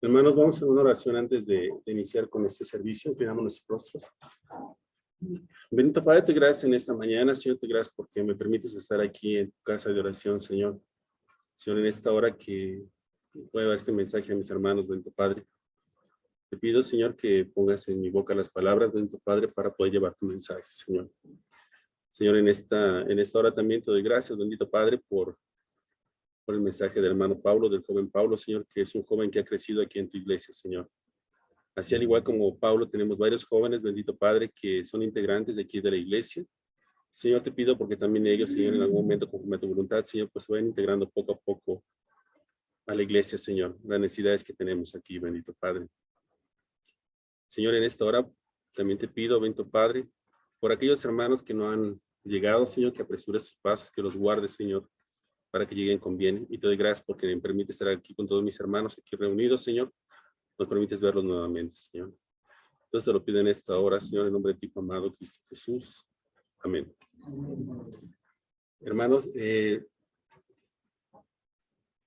Hermanos, vamos a hacer una oración antes de iniciar con este servicio. Inclinamos nuestros rostros. Bendito Padre, te gracias en esta mañana. Señor, te gracias porque me permites estar aquí en tu casa de oración, Señor. Señor, en esta hora que voy a dar este mensaje a mis hermanos, bendito Padre. Te pido, Señor, que pongas en mi boca las palabras, bendito Padre, para poder llevar tu mensaje, Señor. Señor, en esta hora también te doy gracias, bendito Padre, por el mensaje del hermano Pablo, del joven Pablo, Señor, que es un joven que ha crecido aquí en tu iglesia, Señor. Así al igual como Pablo, tenemos varios jóvenes, bendito Padre, que son integrantes de aquí de la iglesia. Señor, te pido porque también ellos, Señor, en algún momento, conforme a tu voluntad, Señor, pues se vayan integrando poco a poco a la iglesia, Señor, las necesidades que tenemos aquí, bendito Padre. Señor, en esta hora también te pido, bendito Padre, por aquellos hermanos que no han llegado, Señor, que apresures sus pasos, que los guardes, Señor, para que lleguen con bien. Y te doy gracias porque me permite estar aquí con todos mis hermanos aquí reunidos, Señor. Nos permites verlos nuevamente, Señor. Entonces te lo pido en esta hora, Señor, en nombre de ti, amado Cristo Jesús. Amén. Hermanos,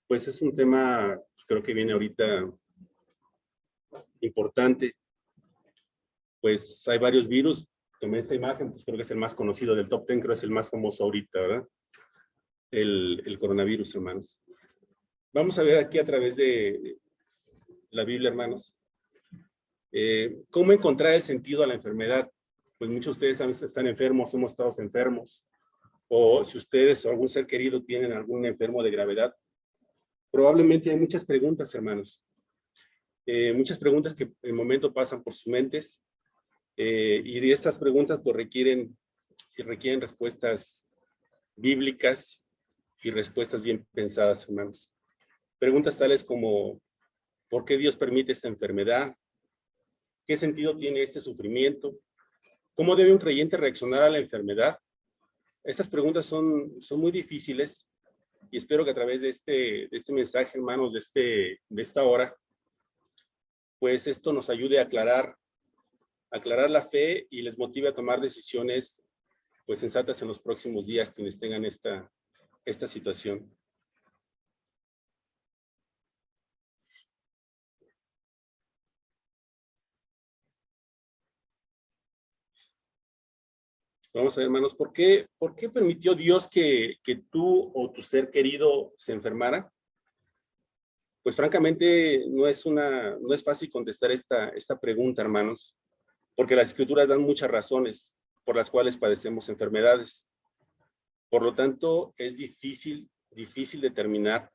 pues es un tema, creo que viene ahorita importante. Pues hay varios virus. Tomé esta imagen, pues creo que es el más conocido del top 10, creo que es el más famoso ahorita, ¿verdad? El coronavirus, hermanos. Vamos a ver aquí a través de la Biblia, hermanos, cómo encontrar el sentido a la enfermedad. Pues muchos de ustedes están enfermos, hemos estado enfermos, o si ustedes o algún ser querido tienen algún enfermo de gravedad, probablemente hay muchas preguntas, hermanos. Muchas preguntas que en el momento pasan por sus mentes, y de estas preguntas pues requieren respuestas bíblicas y respuestas bien pensadas, hermanos. Preguntas tales como, ¿por qué Dios permite esta enfermedad? ¿Qué sentido tiene este sufrimiento? ¿Cómo debe un creyente reaccionar a la enfermedad? Estas preguntas son muy difíciles y espero que a través de este mensaje, hermanos, de esta hora, pues esto nos ayude a aclarar la fe y les motive a tomar decisiones pues sensatas en los próximos días quienes tengan esta situación. Vamos a ver, hermanos, ¿por qué permitió Dios que tú o tu ser querido se enfermara? Pues francamente no es fácil contestar esta pregunta, hermanos, porque las escrituras dan muchas razones por las cuales padecemos enfermedades. Por lo tanto, es difícil determinar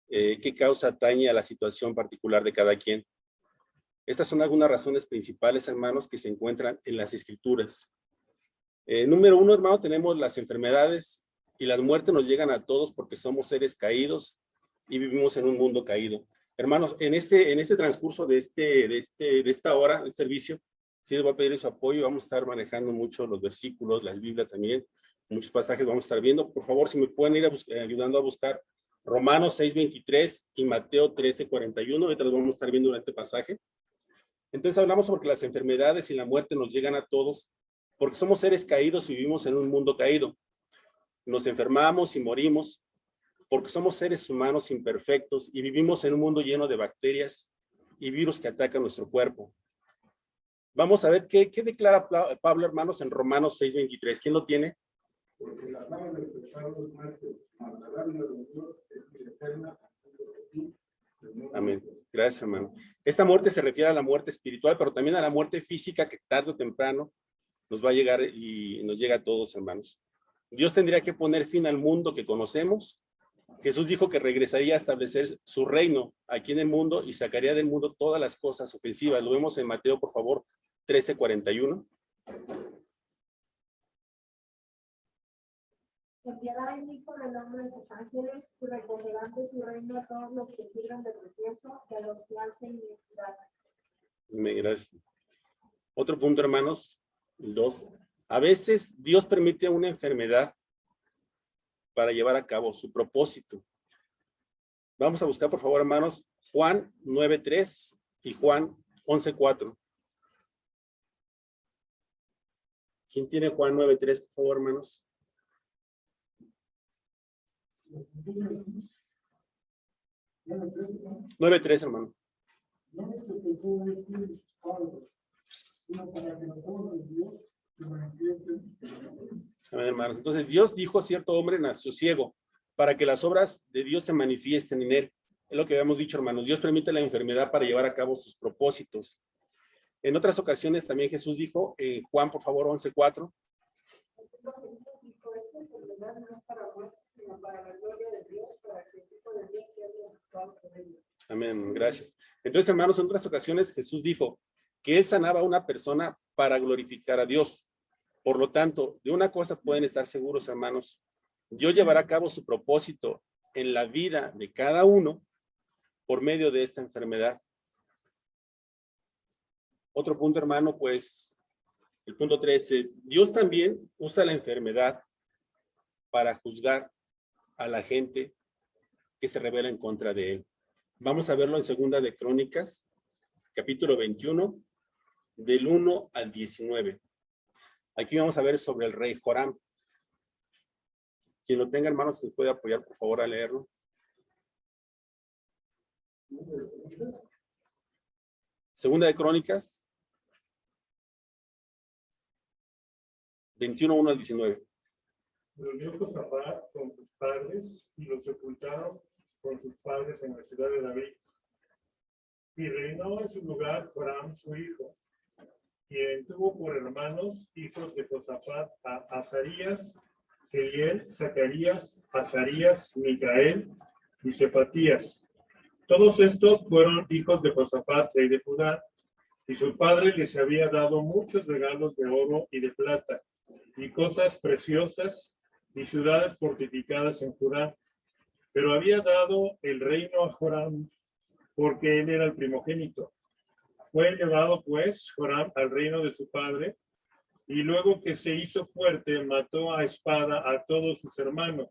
qué causa atañe a la situación particular de cada quien. Estas son algunas razones principales, hermanos, que se encuentran en las escrituras. Número uno, hermano, tenemos las enfermedades y las muertes nos llegan a todos porque somos seres caídos y vivimos en un mundo caído. Hermanos, en este transcurso de esta hora de servicio, sí les voy a pedir su apoyo. Vamos a estar manejando mucho los versículos, la Biblia también, muchos pasajes vamos a estar viendo. Por favor, si me pueden ir ayudando a buscar Romanos 6:23 y Mateo 13:41, ahorita los vamos a estar viendo durante el pasaje. Entonces hablamos sobre que las enfermedades y la muerte nos llegan a todos porque somos seres caídos y vivimos en un mundo caído. Nos enfermamos y morimos porque somos seres humanos imperfectos y vivimos en un mundo lleno de bacterias y virus que atacan nuestro cuerpo. Vamos a ver qué declara Pablo, hermanos, en Romanos 6:23. ¿Quién lo tiene? Porque la palabra del pecado es muerte, mas la dádiva de Dios es vida eterna. Amén. Gracias, hermano. Esta muerte se refiere a la muerte espiritual, pero también a la muerte física que tarde o temprano nos va a llegar y nos llega a todos, hermanos. Dios tendría que poner fin al mundo que conocemos. Jesús dijo que regresaría a establecer su reino aquí en el mundo y sacaría del mundo todas las cosas ofensivas. Lo vemos en Mateo, por favor, 13:41. Enviará el Hijo del Hombre de sus ángeles y recogerán de su reino a todos los que sirven de tropiezo y a los que hacen iniquidad. Gracias. Otro punto, hermanos, el 2. A veces Dios permite una enfermedad para llevar a cabo su propósito. Vamos a buscar, por favor, hermanos, Juan 9:3 y Juan 11:4. ¿Quién tiene Juan 9:3, por favor, hermanos? 9:3, hermano. No nos efectuó este Pablo, sino para que los ojos de Dios se manifiesten. Amén, hermanos. Entonces Dios dijo: cierto hombre nació ciego, para que las obras de Dios se manifiesten en él. Es lo que habíamos dicho, hermanos. Dios permite la enfermedad para llevar a cabo sus propósitos. En otras ocasiones también Jesús dijo, Juan, por favor, 11:4. Amén, gracias. Entonces, hermanos, en otras ocasiones Jesús dijo que él sanaba a una persona para glorificar a Dios. Por lo tanto, de una cosa pueden estar seguros, hermanos: Dios llevará a cabo su propósito en la vida de cada uno por medio de esta enfermedad. Otro punto, hermano, pues, el punto 3 es: Dios también usa la enfermedad para juzgar a la gente que se rebela en contra de él. Vamos a verlo en Segunda de Crónicas, capítulo 21, del 1 al 19. Aquí vamos a ver sobre el rey Joram. Quien lo tenga, hermanos, se puede apoyar, por favor, a leerlo. Segunda de Crónicas, 21, 1 al 19. Reunió Josafat con sus padres y los sepultaron con sus padres en la ciudad de David. Y reinó en su lugar Joram, su hijo, quien tuvo por hermanos hijos de Josafat a Azarías, Eliel, Zacarías, Azarías, Micael y Cefatías. Todos estos fueron hijos de Josafat, rey de Judá, y su padre les había dado muchos regalos de oro y de plata, y cosas preciosas, y ciudades fortificadas en Judá. Pero había dado el reino a Joram, porque él era el primogénito. Fue llevado, pues, Joram al reino de su padre, y luego que se hizo fuerte, mató a espada a todos sus hermanos,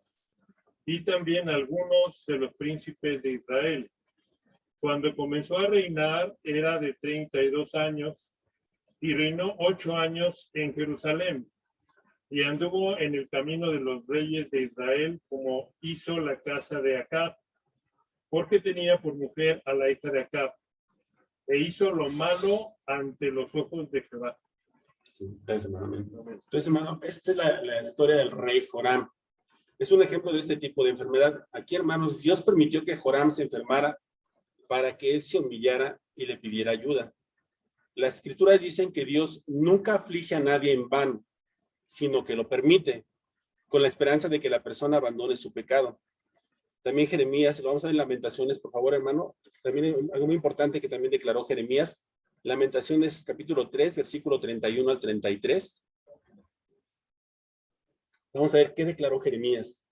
y también a algunos de los príncipes de Israel. Cuando comenzó a reinar, era de 32 años, y reinó 8 años en Jerusalén, y anduvo en el camino de los reyes de Israel, como hizo la casa de Acab, porque tenía por mujer a la hija de Acab, e hizo lo malo ante los ojos de Jehová. Sí, gracias, hermano. Entonces, hermano, esta es la historia del rey Joram. Es un ejemplo de este tipo de enfermedad. Aquí, hermanos, Dios permitió que Joram se enfermara para que él se humillara y le pidiera ayuda. Las escrituras dicen que Dios nunca aflige a nadie en vano, sino que lo permite, con la esperanza de que la persona abandone su pecado. También Jeremías, vamos a ver Lamentaciones, por favor, hermano. También algo muy importante que también declaró Jeremías, Lamentaciones capítulo 3, versículo 31 al 33. Vamos a ver qué declaró Jeremías.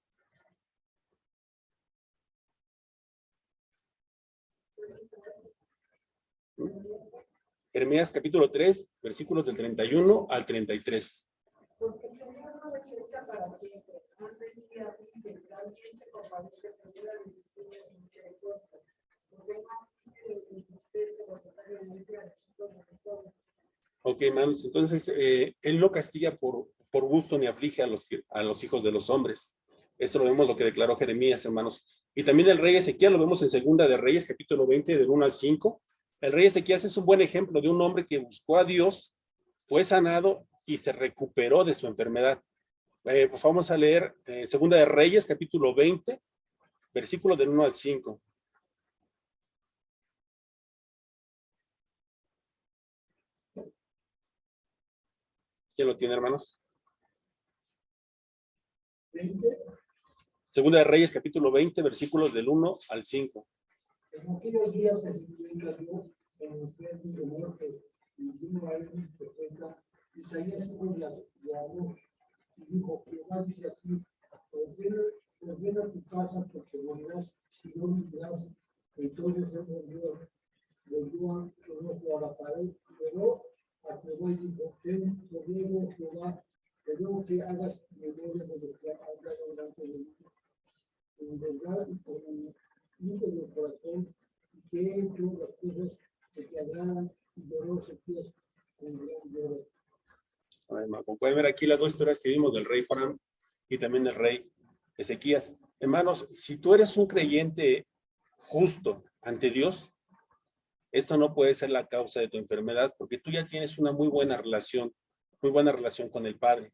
Jeremías capítulo 3, versículos del 31 al 33. Porque el Señor no desecha para siempre, antes sí a ti temporalmente compadece segura de justicia y misericordia. Porque más que tristeza voluntariamente a los hijos. Ok, hermanos, entonces él no castiga por gusto ni aflige a los hijos de los hombres. Esto lo vemos lo que declaró Jeremías, hermanos. Y también el rey Ezequiel lo vemos en Segunda de Reyes, capítulo 20, del 1 al 5. El rey Ezequiel es un buen ejemplo de un hombre que buscó a Dios, fue sanado y se recuperó de su enfermedad. Pues vamos a leer Segunda de Reyes, capítulo 20, versículo del 1 al 5. ¿Quién lo tiene, hermanos? 20. Segunda de Reyes, capítulo 20, versículos del 1 al 5. En aquellos días se explica Dios en los días de muerte, y vino a él un profeta, Isaías y habló, y dijo: Jehová dice así: ordena tu casa, porque morirás y no vivirás. Entonces él volvió el ojo a la pared, pero a Jehová y dijo: te ruego, Jehová, te ruego que hagas memoria de lo que has dado delante de mí, en verdad y con limpio del corazón, y que he hecho las cosas que te agradan, y lloró Ezequías con gran lloro. Como pueden ver aquí las dos historias que vimos del rey Joram y también del rey Ezequías. Hermanos, si tú eres un creyente justo ante Dios, esto no puede ser la causa de tu enfermedad, porque tú ya tienes una muy buena relación con el Padre.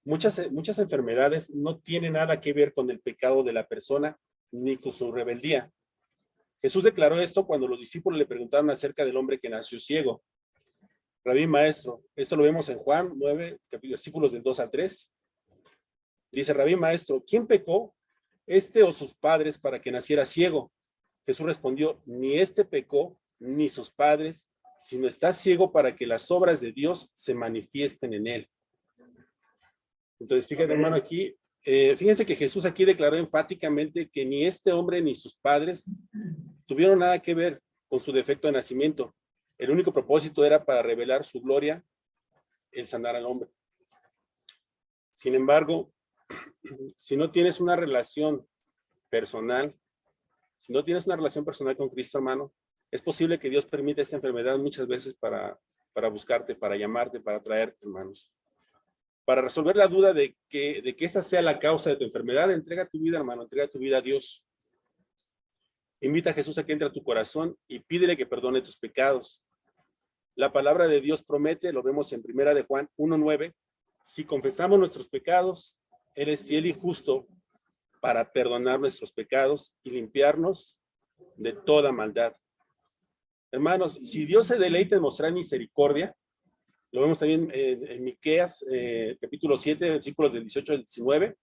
Muchas enfermedades no tienen nada que ver con el pecado de la persona ni con su rebeldía. Jesús declaró esto cuando los discípulos le preguntaron acerca del hombre que nació ciego. Rabí maestro, esto lo vemos en Juan 9, versículos del 2 al 3. Dice, Rabí maestro, ¿quién pecó, este o sus padres, para que naciera ciego? Jesús respondió, ni este pecó, ni sus padres, sino está ciego para que las obras de Dios se manifiesten en él. Entonces, fíjate, hermano, aquí, fíjense que Jesús aquí declaró enfáticamente que ni este hombre ni sus padres tuvieron nada que ver con su defecto de nacimiento. El único propósito era para revelar su gloria, el sanar al hombre. Sin embargo, si no tienes una relación personal, con Cristo, hermano, es posible que Dios permita esta enfermedad muchas veces para buscarte, para llamarte, para traerte, hermanos. Para resolver la duda de que esta sea la causa de tu enfermedad, entrega tu vida, hermano, entrega tu vida a Dios. Invita a Jesús a que entre a tu corazón y pídele que perdone tus pecados. La palabra de Dios promete, lo vemos en 1 de Juan 1:9, si confesamos nuestros pecados, Él es fiel y justo para perdonar nuestros pecados y limpiarnos de toda maldad. Hermanos, si Dios se deleita en mostrar misericordia, lo vemos también en Miqueas, capítulo 7, versículos del 18 al 19,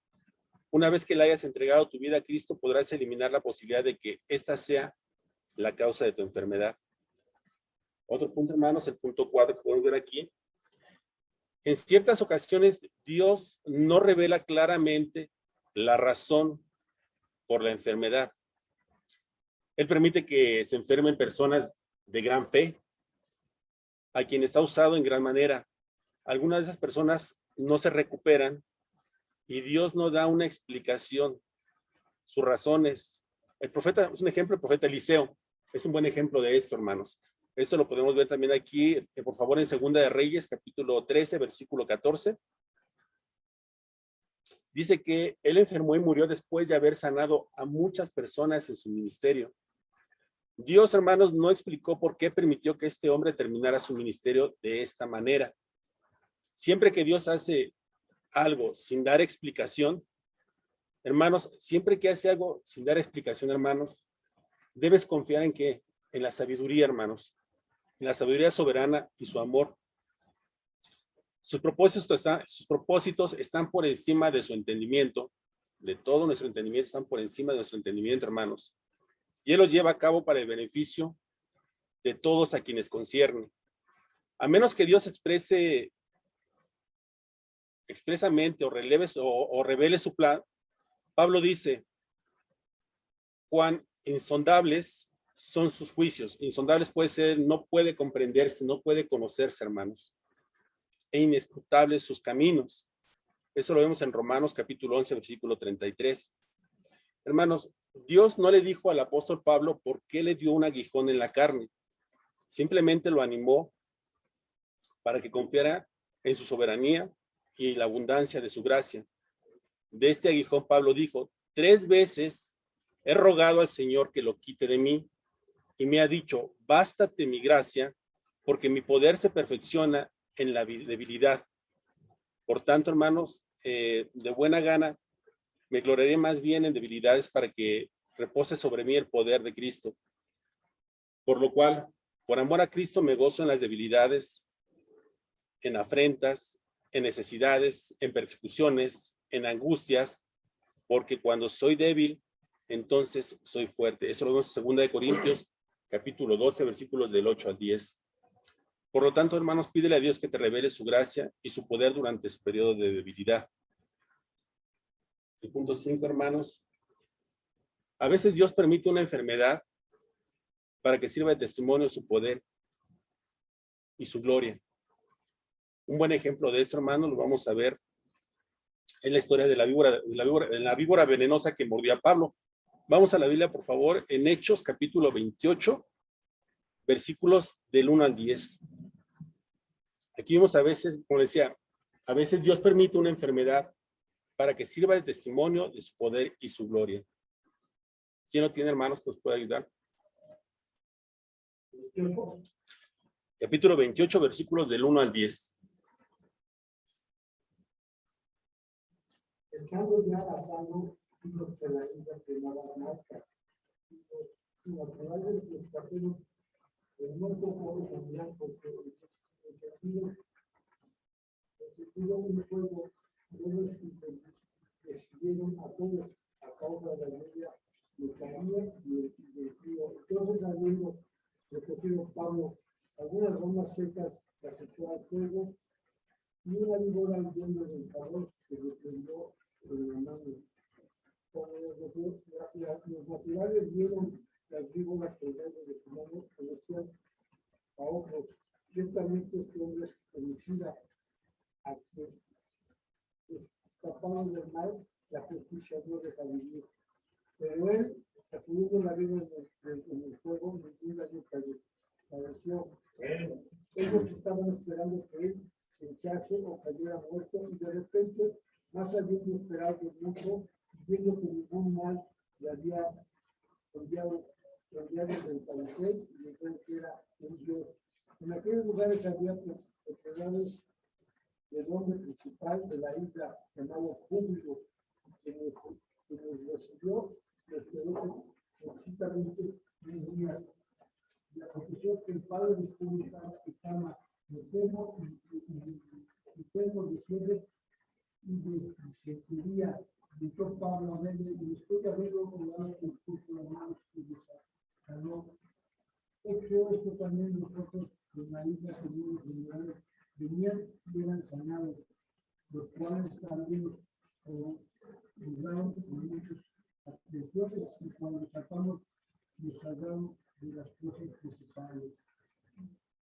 una vez que le hayas entregado tu vida a Cristo, podrás eliminar la posibilidad de que esta sea la causa de tu enfermedad. Otro punto, hermanos, el punto 4 que podemos ver aquí. En ciertas ocasiones, Dios no revela claramente la razón por la enfermedad. Él permite que se enfermen personas de gran fe, a quienes ha usado en gran manera. Algunas de esas personas no se recuperan y Dios no da una explicación, sus razones. El profeta, es un ejemplo, el profeta Eliseo, es un buen ejemplo de esto, hermanos. Esto lo podemos ver también aquí, por favor, en Segunda de Reyes, capítulo 13, versículo 14. Dice que él enfermó y murió después de haber sanado a muchas personas en su ministerio. Dios, hermanos, no explicó por qué permitió que este hombre terminara su ministerio de esta manera. Siempre que Dios hace algo sin dar explicación, hermanos, siempre que hace algo sin dar explicación, hermanos, debes confiar en que, en la sabiduría, hermanos, en la sabiduría soberana y su amor. Sus propósitos están por encima de su entendimiento, de todo nuestro entendimiento, están por encima de nuestro entendimiento, hermanos. Y Él los lleva a cabo para el beneficio de todos a quienes concierne. A menos que Dios expresamente o revele su plan, Pablo dice, cuán insondables son sus juicios. Insondables puede ser, no puede comprenderse, no puede conocerse, hermanos. E inescrutables sus caminos. Eso lo vemos en Romanos capítulo 11, versículo 33. Hermanos, Dios no le dijo al apóstol Pablo por qué le dio un aguijón en la carne. Simplemente lo animó para que confiara en su soberanía y la abundancia de su gracia. De este aguijón Pablo dijo, 3 veces he rogado al Señor que lo quite de mí y me ha dicho, bástate mi gracia porque mi poder se perfecciona en la debilidad. Por tanto, hermanos, de buena gana me gloriaré más bien en debilidades para que repose sobre mí el poder de Cristo. Por lo cual, por amor a Cristo me gozo en las debilidades, en afrentas, en necesidades, en persecuciones, en angustias, porque cuando soy débil, entonces soy fuerte. Eso lo vemos en 2 Corintios, capítulo 12, versículos del 8 al 10. Por lo tanto, hermanos, pídele a Dios que te revele su gracia y su poder durante su periodo de debilidad. El punto 5, hermanos. A veces Dios permite una enfermedad para que sirva de testimonio de su poder y su gloria. Un buen ejemplo de esto, hermanos, lo vamos a ver en la historia de la víbora venenosa que mordió a Pablo. Vamos a la Biblia, por favor, en Hechos, capítulo 28, versículos del 1 al 10. Aquí vemos a veces, como decía, a veces Dios permite una enfermedad para que sirva de testimonio de su poder y su gloria. ¿Quién lo tiene, hermanos, que nos pueda ayudar? Capítulo 28, versículos del 1 al 10. Estando ya pasando, vimos que la isla se llamaba Malta. Y los naturales los pasaron el muerto por el blanco, el sentido un fuego, unos decidieron a todos a causa de la lluvia, de caía y del frío. Entonces, habiendo recogido Pablo algunas ramas secas que aceptó al fuego, y una víbora huyendo del calor que le prendió en la mano. Cuando los naturales vieron las víboras colgando de su mano, decían a otros: ciertamente este hombre es homicida, a que escaparon del mal, la justicia no deja vivir. Pero él, sacudiendo la vida en el fuego, ningún daño padeció. Ellos estaban esperando que él se echase o cayera muerto, y de repente, más habiendo esperado mucho, viendo que ningún mal le había enviado del parecer, y decían que era un Dios. En aquellos lugares había propiedades del hombre principal de la isla, llamado Público, que nos recibió, nos quedó precisamente 3 días. Y aconteció que el padre de Público estaba enfermo y de fiebre y de disentería. Gritó Pablo a verle, y después de haberlo colgado con el curso de manos y de sanó. Hecho esto también nosotros en la isla seguimos venían y eran sanados, los cuales también juzgaron con muchos dioses, y cuando tratamos nos salvaron de las cosas necesarias.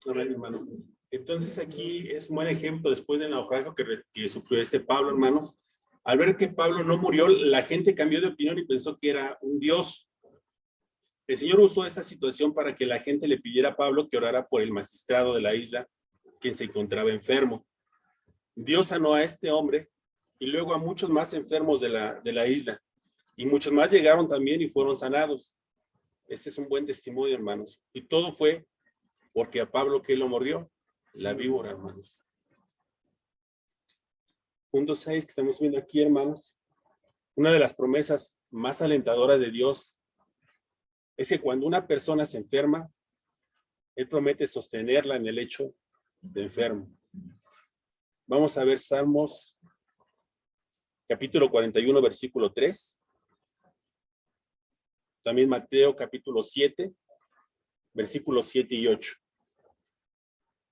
Amén, hermano. Entonces aquí es un buen ejemplo después del naufragio que sufrió Pablo, hermanos. Al ver que Pablo no murió, la gente cambió de opinión y pensó que era un dios. El Señor usó esta situación para que la gente le pidiera a Pablo que orara por el magistrado de la isla, quien se encontraba enfermo. Dios sanó a este hombre y luego a muchos más enfermos de la isla. Y muchos más llegaron también y fueron sanados. Este es un buen testimonio, hermanos. Y todo fue porque a Pablo, ¿qué lo mordió? La víbora, hermanos. Punto 6 que estamos viendo aquí, hermanos. Una de las promesas más alentadoras de Dios es que cuando una persona se enferma, Él promete sostenerla en el lecho de enfermo. Vamos a ver Salmos, capítulo 41, versículo 3. También Mateo, capítulo 7, versículos 7 y 8.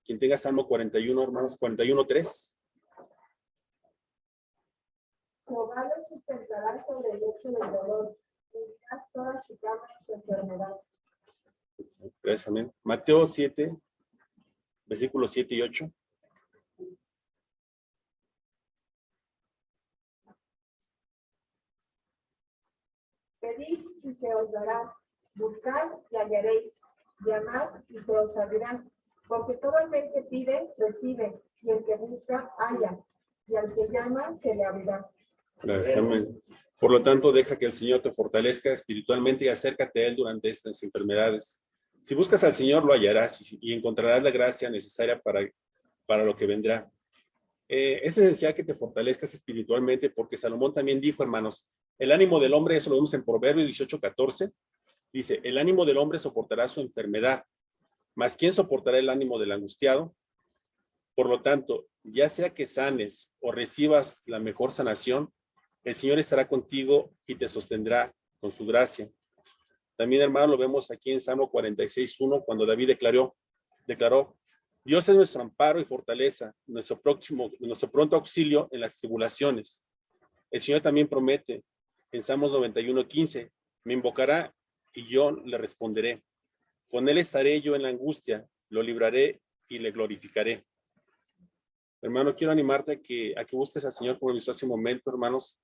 Quien tenga Salmo 41, hermanos, 41, 3. Jehová lo sustentará sobre el lecho del dolor, unirás toda su cama en su enfermedad. Gracias, amén. Mateo 7, versículos 7 y 8. Pedid y se os dará, buscad y hallaréis, llamad y se os abrirá, porque todo el que pide, recibe, y el que busca, halla, y al que llama, se le abrirá. Gracias, amén. Por lo tanto, deja que el Señor te fortalezca espiritualmente y acércate a Él durante estas enfermedades. Si buscas al Señor, lo hallarás y encontrarás la gracia necesaria para lo que vendrá. Es esencial que te fortalezcas espiritualmente porque Salomón también dijo, hermanos, el ánimo del hombre, eso lo vemos en Proverbios 18, 14, dice, el ánimo del hombre soportará su enfermedad, mas ¿quién soportará el ánimo del angustiado? Por lo tanto, ya sea que sanes o recibas la mejor sanación, el Señor estará contigo y te sostendrá con su gracia. También, hermano, lo vemos aquí en Salmo 46:1, cuando David declaró, Dios es nuestro amparo y fortaleza, nuestro pronto auxilio en las tribulaciones. El Señor también promete en Salmos 91:15, me invocará y yo le responderé. Con él estaré yo en la angustia, lo libraré y le glorificaré. Hermano, quiero animarte a que busques al Señor, como lo hizo hace un momento, hermanos,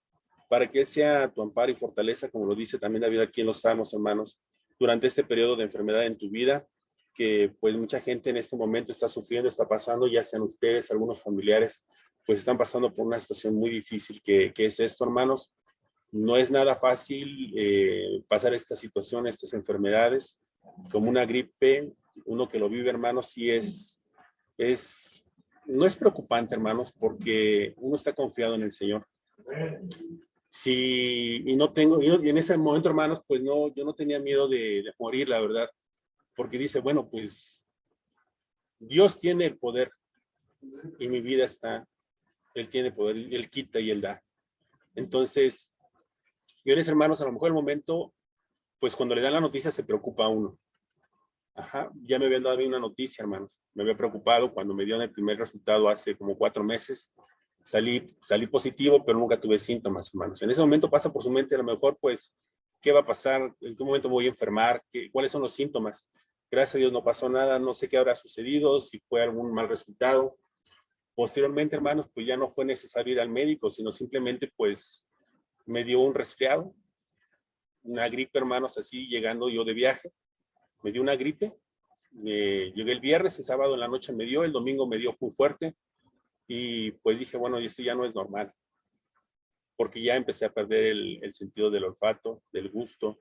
para que Él sea tu amparo y fortaleza, como lo dice también David aquí en los Salmos, hermanos, durante este periodo de enfermedad en tu vida, que pues mucha gente en este momento está sufriendo, está pasando, ya sean ustedes, algunos familiares, pues están pasando por una situación muy difícil que es esto, hermanos. No es nada fácil pasar esta situación, estas enfermedades, como una gripe. Uno que lo vive, hermanos, sí no es preocupante, hermanos, porque uno está confiado en el Señor. Sí, y en ese momento, hermanos, pues no, yo no tenía miedo de morir, la verdad, porque dice, bueno, pues Dios tiene el poder y mi vida está, Él tiene poder, Él quita y Él da. Entonces, señores hermanos, a lo mejor el momento, pues cuando le dan la noticia se preocupa uno. Ajá, ya me habían dado una noticia, hermanos. Me había preocupado cuando me dieron el primer resultado hace como 4 meses. Salí positivo, pero nunca tuve síntomas, hermanos. En ese momento pasa por su mente a lo mejor, pues, ¿qué va a pasar? ¿En qué momento me voy a enfermar? ¿Cuáles son los síntomas? Gracias a Dios no pasó nada, no sé qué habrá sucedido, si fue algún mal resultado. Posteriormente, hermanos, pues ya no fue necesario ir al médico, sino simplemente, pues, me dio un resfriado, una gripe, hermanos, así llegando yo de viaje. Me dio una gripe, llegué el viernes, el sábado en la noche me dio, el domingo me dio muy fuerte y pues dije, bueno, esto ya no es normal, porque ya empecé a perder el sentido del olfato, del gusto,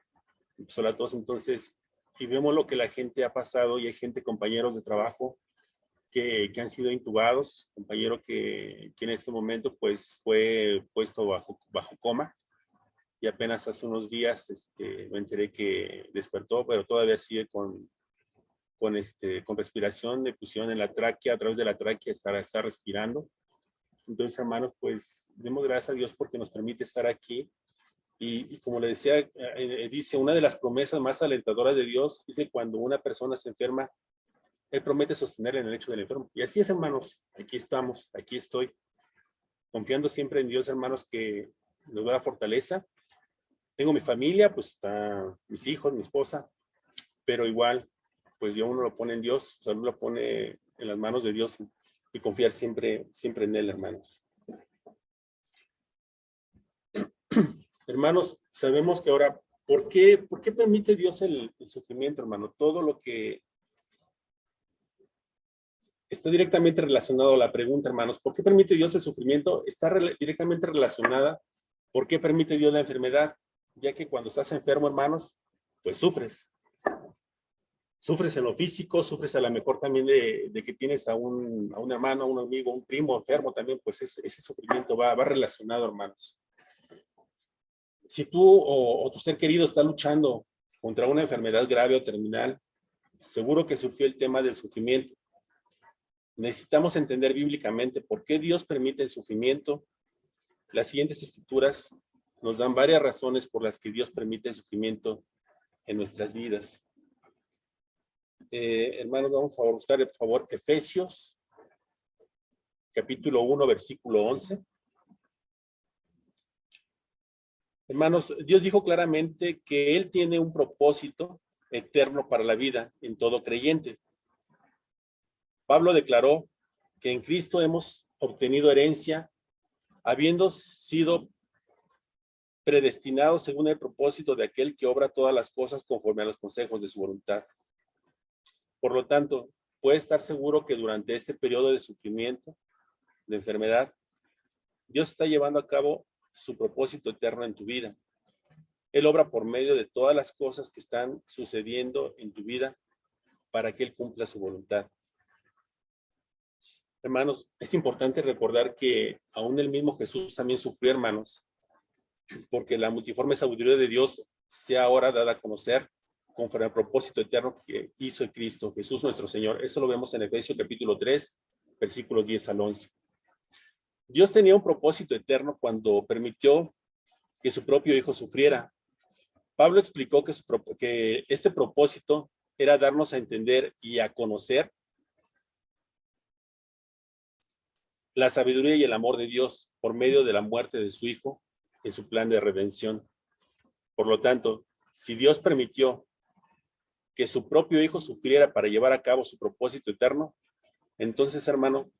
empezó la tos. Entonces, y vemos lo que la gente ha pasado y hay gente, compañeros de trabajo, que han sido intubados, compañero que en este momento pues fue puesto bajo coma y apenas hace unos días me enteré que despertó, pero todavía sigue con respiración, le pusieron en la tráquea, a través de la tráquea está respirando. Entonces, hermanos, pues demos gracias a Dios porque nos permite estar aquí. Y como le decía, dice, una de las promesas más alentadoras de Dios, dice, cuando una persona se enferma, Él promete sostenerla en el lecho del enfermo. Y así es, hermanos, aquí estamos, aquí estoy, confiando siempre en Dios, hermanos, que nos da fortaleza. Tengo mi familia, pues está mis hijos, mi esposa, pero igual, pues uno lo pone en Dios, o sea, uno lo pone en las manos de Dios y confiar siempre en Él, hermanos. Hermanos, sabemos que ahora, ¿por qué permite Dios el sufrimiento, hermano? Todo lo que está directamente relacionado a la pregunta, hermanos, ¿por qué permite Dios el sufrimiento? Está directamente relacionada, ¿por qué permite Dios la enfermedad? Ya que cuando estás enfermo, hermanos, pues sufres. Sufres en lo físico, sufres a lo mejor también de que tienes a un hermano, a un amigo, un primo enfermo también, pues ese sufrimiento va relacionado, hermanos. Si tú o tu ser querido está luchando contra una enfermedad grave o terminal, seguro que surgió el tema del sufrimiento. Necesitamos entender bíblicamente por qué Dios permite el sufrimiento. Las siguientes escrituras nos dan varias razones por las que Dios permite el sufrimiento en nuestras vidas. Hermanos, vamos a buscar, por favor, Efesios, capítulo 1, versículo 11. Hermanos, Dios dijo claramente que Él tiene un propósito eterno para la vida en todo creyente. Pablo declaró que en Cristo hemos obtenido herencia, habiendo sido predestinados según el propósito de aquel que obra todas las cosas conforme a los consejos de su voluntad. Por lo tanto, puede estar seguro que durante este periodo de sufrimiento, de enfermedad, Dios está llevando a cabo su propósito eterno en tu vida. Él obra por medio de todas las cosas que están sucediendo en tu vida para que Él cumpla su voluntad. Hermanos, es importante recordar que aún el mismo Jesús también sufrió, hermanos, porque la multiforme sabiduría de Dios sea ahora dada a conocer conforme al propósito eterno que hizo el Cristo, Jesús nuestro Señor. Eso lo vemos en Efesios capítulo 3, versículos 10 al 11. Dios tenía un propósito eterno cuando permitió que su propio Hijo sufriera. Pablo explicó que este propósito era darnos a entender y a conocer la sabiduría y el amor de Dios por medio de la muerte de su Hijo en su plan de redención. Por lo tanto, si Dios permitió que su propio Hijo sufriera para llevar a cabo su propósito eterno, entonces, hermano,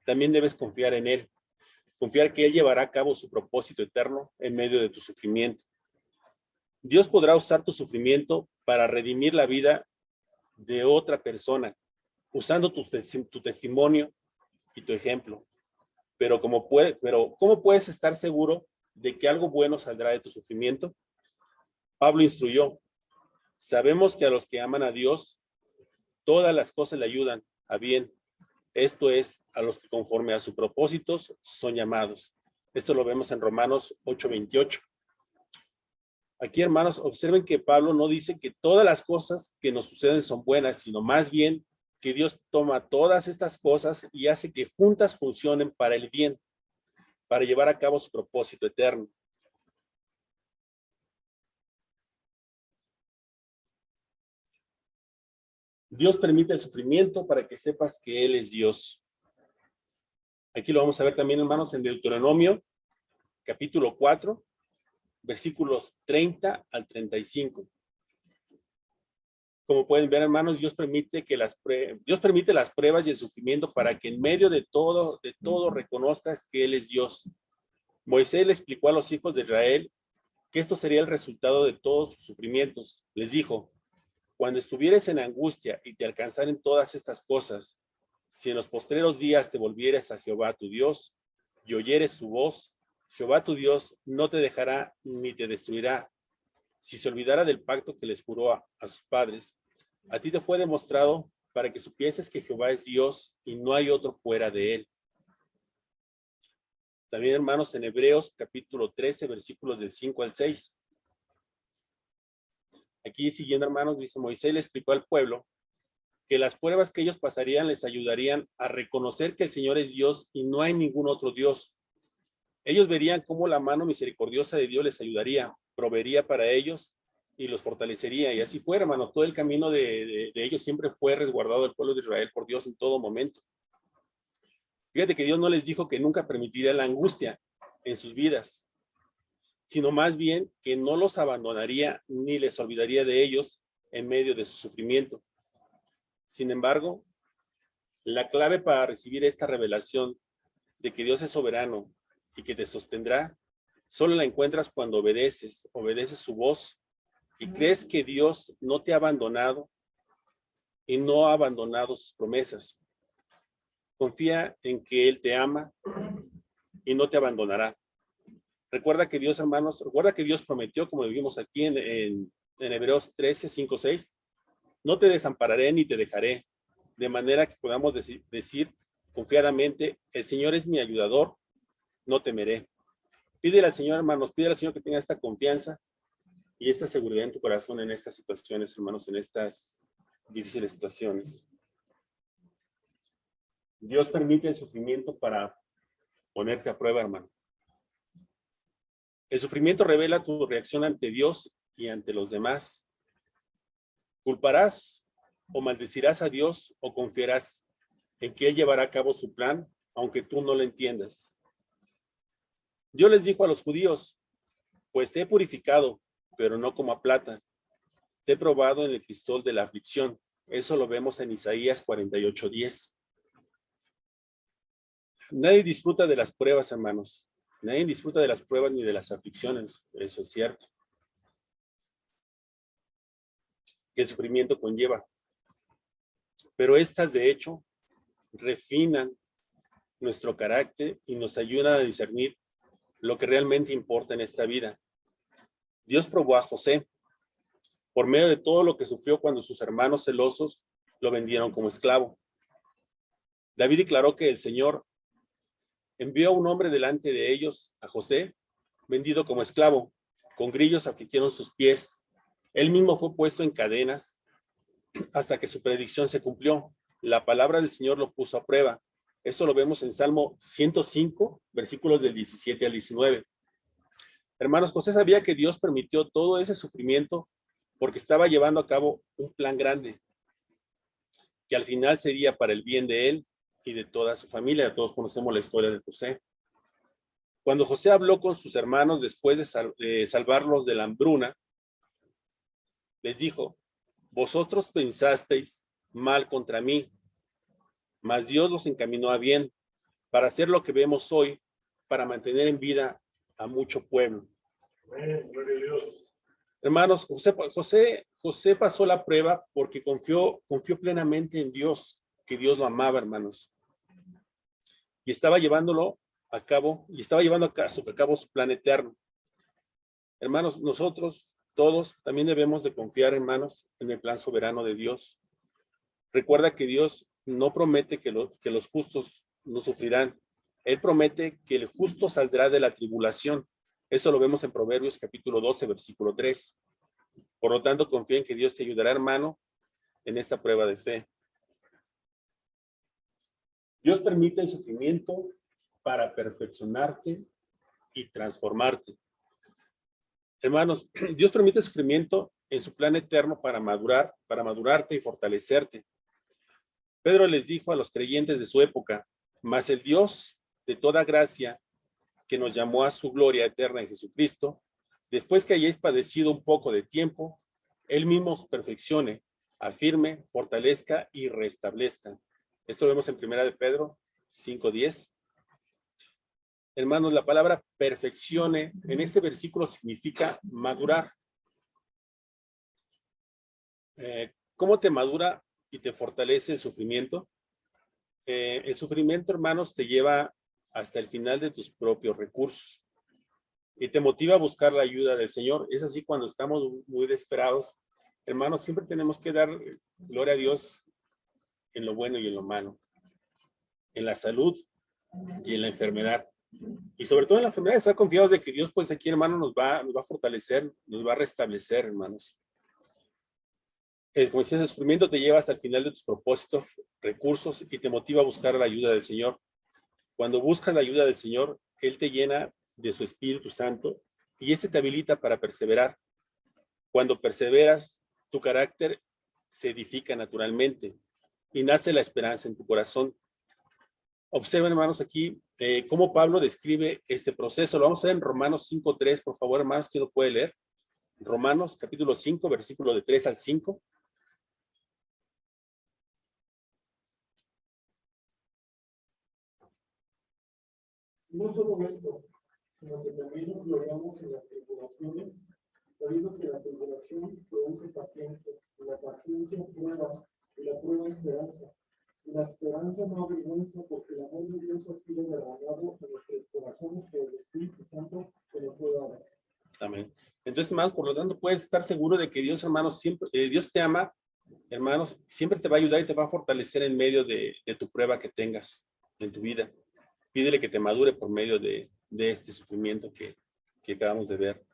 también debes confiar en Él. Confiar que Él llevará a cabo su propósito eterno en medio de tu sufrimiento. Dios podrá usar tu sufrimiento para redimir la vida de otra persona, usando tu testimonio y tu ejemplo. Pero ¿cómo puedes estar seguro de que algo bueno saldrá de tu sufrimiento? Pablo instruyó: sabemos que a los que aman a Dios, todas las cosas le ayudan a bien. Esto es, a los que conforme a sus propósitos son llamados. Esto lo vemos en Romanos 8:28. Aquí, hermanos, observen que Pablo no dice que todas las cosas que nos suceden son buenas, sino más bien que Dios toma todas estas cosas y hace que juntas funcionen para el bien, para llevar a cabo su propósito eterno. Dios permite el sufrimiento para que sepas que Él es Dios. Aquí lo vamos a ver también, hermanos, en Deuteronomio, capítulo 4, versículos 30 al 35. Como pueden ver, hermanos, Dios permite las pruebas y el sufrimiento para que en medio de todo reconozcas que Él es Dios. Moisés le explicó a los hijos de Israel que esto sería el resultado de todos sus sufrimientos. Les dijo: cuando estuvieres en angustia y te alcanzaren todas estas cosas, si en los postreros días te volvieres a Jehová tu Dios y oyeres su voz, Jehová tu Dios no te dejará ni te destruirá. Si se olvidara del pacto que les juró a sus padres, a ti te fue demostrado para que supieses que Jehová es Dios y no hay otro fuera de él. También, hermanos, en Hebreos capítulo 13, versículos del 5 al 6. Aquí siguiendo, hermanos, dice: Moisés le explicó al pueblo que las pruebas que ellos pasarían les ayudarían a reconocer que el Señor es Dios y no hay ningún otro Dios. Ellos verían cómo la mano misericordiosa de Dios les ayudaría, proveería para ellos y los fortalecería. Y así fue, hermano. Todo el camino de ellos siempre fue resguardado del pueblo de Israel por Dios en todo momento. Fíjate que Dios no les dijo que nunca permitiría la angustia en sus vidas, sino más bien que no los abandonaría ni les olvidaría de ellos en medio de su sufrimiento. Sin embargo, la clave para recibir esta revelación de que Dios es soberano y que te sostendrá, solo la encuentras cuando obedeces su voz y crees que Dios no te ha abandonado y no ha abandonado sus promesas. Confía en que Él te ama y no te abandonará. Recuerda que Dios, hermanos, prometió, como vimos aquí en Hebreos 13, 5, 6, no te desampararé ni te dejaré, de manera que podamos decir confiadamente: el Señor es mi ayudador, no temeré. Pídele al Señor, hermanos, pídele al Señor que tenga esta confianza y esta seguridad en tu corazón en estas situaciones, hermanos, en estas difíciles situaciones. Dios permite el sufrimiento para ponerte a prueba, hermano. El sufrimiento revela tu reacción ante Dios y ante los demás. ¿Culparás o maldecirás a Dios o confiarás en que Él llevará a cabo su plan, aunque tú no lo entiendas? Dios les dijo a los judíos: pues te he purificado, pero no como a plata. Te he probado en el crisol de la aflicción. Eso lo vemos en Isaías 48:10. Nadie disfruta de las pruebas, hermanos. Nadie disfruta de las pruebas ni de las aflicciones. Eso es cierto. Que el sufrimiento conlleva. Pero estas, de hecho, refinan nuestro carácter y nos ayudan a discernir lo que realmente importa en esta vida. Dios probó a José por medio de todo lo que sufrió cuando sus hermanos celosos lo vendieron como esclavo. David declaró que el Señor envió a un hombre delante de ellos, a José, vendido como esclavo. Con grillos afligieron sus pies. Él mismo fue puesto en cadenas hasta que su predicción se cumplió. La palabra del Señor lo puso a prueba. Esto lo vemos en Salmo 105, versículos del 17 al 19. Hermanos, José sabía que Dios permitió todo ese sufrimiento porque estaba llevando a cabo un plan grande, que al final sería para el bien de él y de toda su familia. Todos conocemos la historia de José. Cuando José habló con sus hermanos después de salvarlos de la hambruna, les dijo: vosotros pensasteis mal contra mí, mas Dios los encaminó a bien, para hacer lo que vemos hoy, para mantener en vida a mucho pueblo. Gloria a Dios. Hermanos, José pasó la prueba porque confió plenamente en Dios, que Dios lo amaba, hermanos. Y estaba llevándolo a cabo y estaba llevando a cabo su plan eterno. Hermanos, nosotros todos también debemos de confiar, hermanos, en el plan soberano de Dios. Recuerda que Dios no promete que los justos no sufrirán. Él promete que el justo saldrá de la tribulación. Esto lo vemos en Proverbios capítulo 12, versículo 3. Por lo tanto, confía en que Dios te ayudará, hermano, en esta prueba de fe. Dios permite el sufrimiento para perfeccionarte y transformarte. Hermanos, Dios permite el sufrimiento en su plan eterno para madurarte y fortalecerte. Pedro les dijo a los creyentes de su época, mas el Dios de toda gracia, que nos llamó a su gloria eterna en Jesucristo, después que hayáis padecido un poco de tiempo, Él mismo os perfeccione, afirme, fortalezca y restablezca. Esto lo vemos en 1 de Pedro 5:10. Hermanos, la palabra perfeccione en este versículo significa madurar. ¿Cómo te madura y te fortalece el sufrimiento? El sufrimiento, hermanos, te lleva hasta el final de tus propios recursos y te motiva a buscar la ayuda del Señor. Es así cuando estamos muy desesperados. Hermanos, siempre tenemos que dar gloria a Dios en lo bueno y en lo malo, en la salud y en la enfermedad. Y sobre todo en la enfermedad, estar confiados de que Dios, pues aquí, hermano, nos va a fortalecer, nos va a restablecer, hermanos. Como decías, el sufrimiento te lleva hasta el final de tus propósitos, recursos y te motiva a buscar la ayuda del Señor. Cuando buscas la ayuda del Señor, Él te llena de su Espíritu Santo y este te habilita para perseverar. Cuando perseveras, tu carácter se edifica naturalmente y nace la esperanza en tu corazón. Observen, hermanos, aquí cómo Pablo describe este proceso. Lo vamos a ver en Romanos 5:3, por favor, hermanos, ¿quién lo puede leer? Romanos capítulo 5, versículo de 3 al 5. No solo esto, sino que también nos gloriamos en las tribulaciones, sabiendo que la tribulación produce paciencia, y la paciencia prueba, y la prueba esperanza. Y la esperanza no avergüenza, porque el amor de Dios ha sido derramado en nuestros corazones por el Espíritu Santo que nos fue dado. Amén. Entonces, hermanos, por lo tanto, puedes estar seguro de que Dios, hermanos, siempre, Dios te ama, hermanos, siempre te va a ayudar y te va a fortalecer en medio de tu prueba que tengas en tu vida. Pídele que te madure por medio de este sufrimiento que acabamos de ver.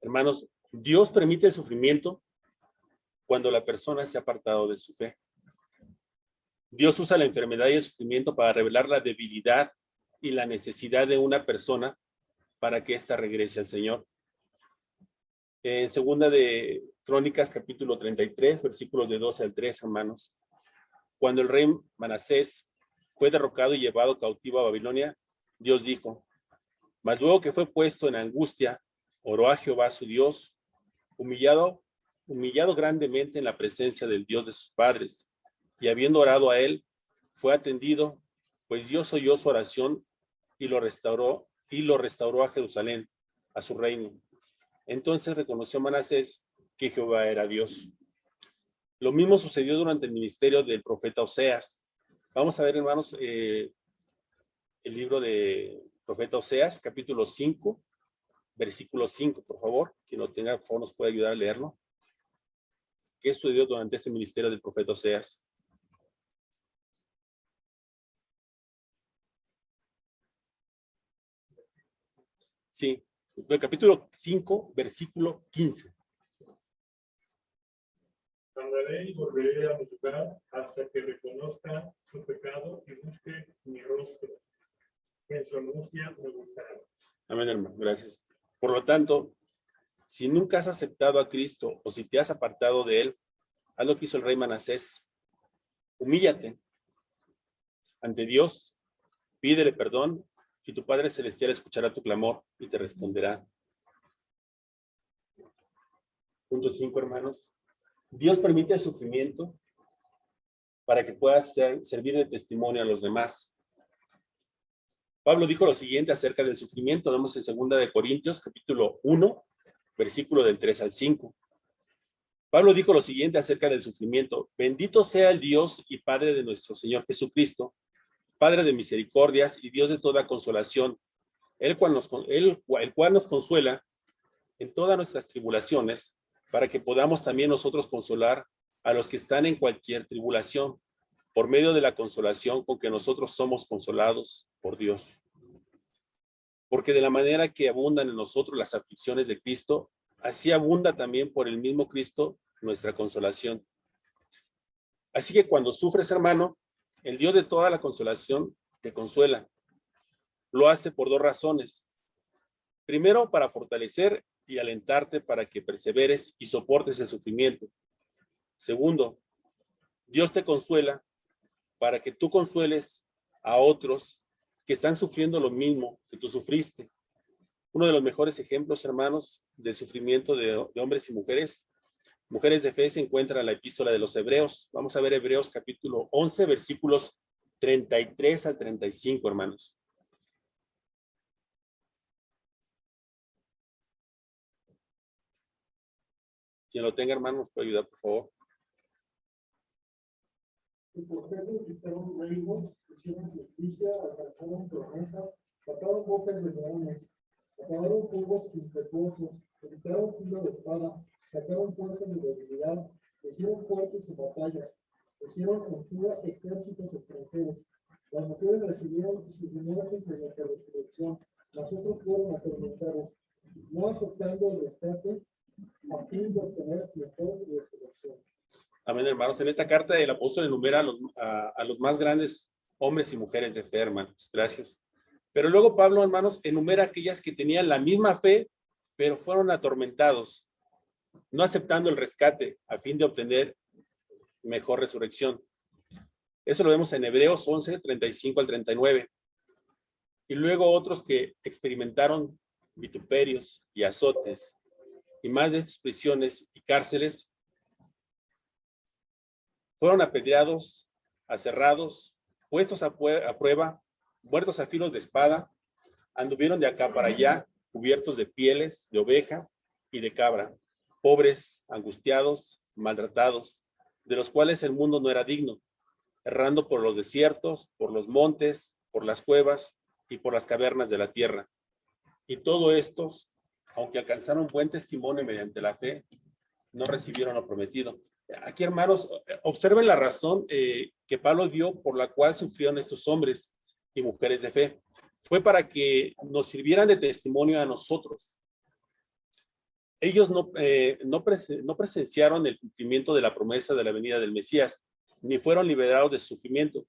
Hermanos, Dios permite el sufrimiento cuando la persona se ha apartado de su fe. Dios usa la enfermedad y el sufrimiento para revelar la debilidad y la necesidad de una persona para que ésta regrese al Señor. En segunda de Crónicas, capítulo 33, versículos de 12 al 3, hermanos. Cuando el rey Manasés fue derrocado y llevado cautivo a Babilonia, Dios dijo, mas luego que fue puesto en angustia, oró a Jehová su Dios, humillado grandemente en la presencia del Dios de sus padres, y habiendo orado a él, fue atendido, pues Dios oyó su oración y lo restauró a Jerusalén, a su reino. Entonces reconoció Manasés que Jehová era Dios. Lo mismo sucedió durante el ministerio del profeta Oseas. Vamos a ver, hermanos, el libro de profeta Oseas, capítulo 5, versículo 5, por favor. Quien lo tenga, por favor, nos puede ayudar a leerlo. ¿Qué sucedió durante este ministerio del profeta Oseas? Sí, el capítulo 5, versículo 15. Andaré y volveré a mi lugar hasta que reconozca su pecado y busque mi rostro. En su angustia me buscará. Amén, hermano, gracias. Por lo tanto, si nunca has aceptado a Cristo o si te has apartado de él, haz lo que hizo el rey Manasés. Humíllate ante Dios, pídele perdón y tu Padre Celestial escuchará tu clamor y te responderá. Punto 5, hermanos. Dios permite el sufrimiento para que puedas servir de testimonio a los demás. Pablo dijo lo siguiente acerca del sufrimiento. Vemos en 2 de Corintios, capítulo 1, versículo del 3 al 5. Pablo dijo lo siguiente acerca del sufrimiento. Bendito sea el Dios y Padre de nuestro Señor Jesucristo, Padre de misericordias y Dios de toda consolación, el cual nos consuela en todas nuestras tribulaciones, para que podamos también nosotros consolar a los que están en cualquier tribulación, por medio de la consolación con que nosotros somos consolados por Dios. Porque de la manera que abundan en nosotros las aflicciones de Cristo, así abunda también por el mismo Cristo nuestra consolación. Así que cuando sufres, hermano, el Dios de toda la consolación te consuela. Lo hace por dos razones. Primero, para fortalecer y alentarte para que perseveres y soportes el sufrimiento. Segundo, Dios te consuela para que tú consueles a otros que están sufriendo lo mismo que tú sufriste. Uno de los mejores ejemplos, hermanos, del sufrimiento de hombres y mujeres de fe se encuentra en la epístola de los Hebreos. Vamos a ver Hebreos capítulo 11, versículos 33 al 35, hermanos. Quien lo tenga, hermano, nos puede ayudar, por favor. Y por ser conquistaron reinos, hicieron justicia, alcanzaron promesas, sacaron bocas de leones, acabaron fuegos impetuosos, evitaron filo de espada, sacaron fuerzas de debilidad, hicieron fuertes en batallas, hicieron conjura ejércitos extranjeros. Las mujeres recibieron sus linajes mediante resurrección, las otras fueron atormentadas, no aceptando el rescate a fin de obtener mejor resurrección. Amén, hermanos. En esta carta el apóstol enumera a los más grandes hombres y mujeres de fe, hermanos. Gracias. Pero luego Pablo, hermanos, enumera aquellas que tenían la misma fe, pero fueron atormentados, no aceptando el rescate a fin de obtener mejor resurrección. Eso lo vemos en Hebreos 11, 35 al 39. Y luego otros que experimentaron vituperios y azotes, y más de estas prisiones y cárceles, fueron apedreados, aserrados, puestos a prueba, muertos a filos de espada, anduvieron de acá para allá, cubiertos de pieles de oveja y de cabra, pobres, angustiados, maltratados, de los cuales el mundo no era digno, errando por los desiertos, por los montes, por las cuevas y por las cavernas de la tierra. Y todos estos, aunque alcanzaron buen testimonio mediante la fe, no recibieron lo prometido. Aquí, hermanos, observen la razón que Pablo dio por la cual sufrieron estos hombres y mujeres de fe. Fue para que nos sirvieran de testimonio a nosotros. Ellos no presenciaron el cumplimiento de la promesa de la venida del Mesías, ni fueron liberados de sufrimiento,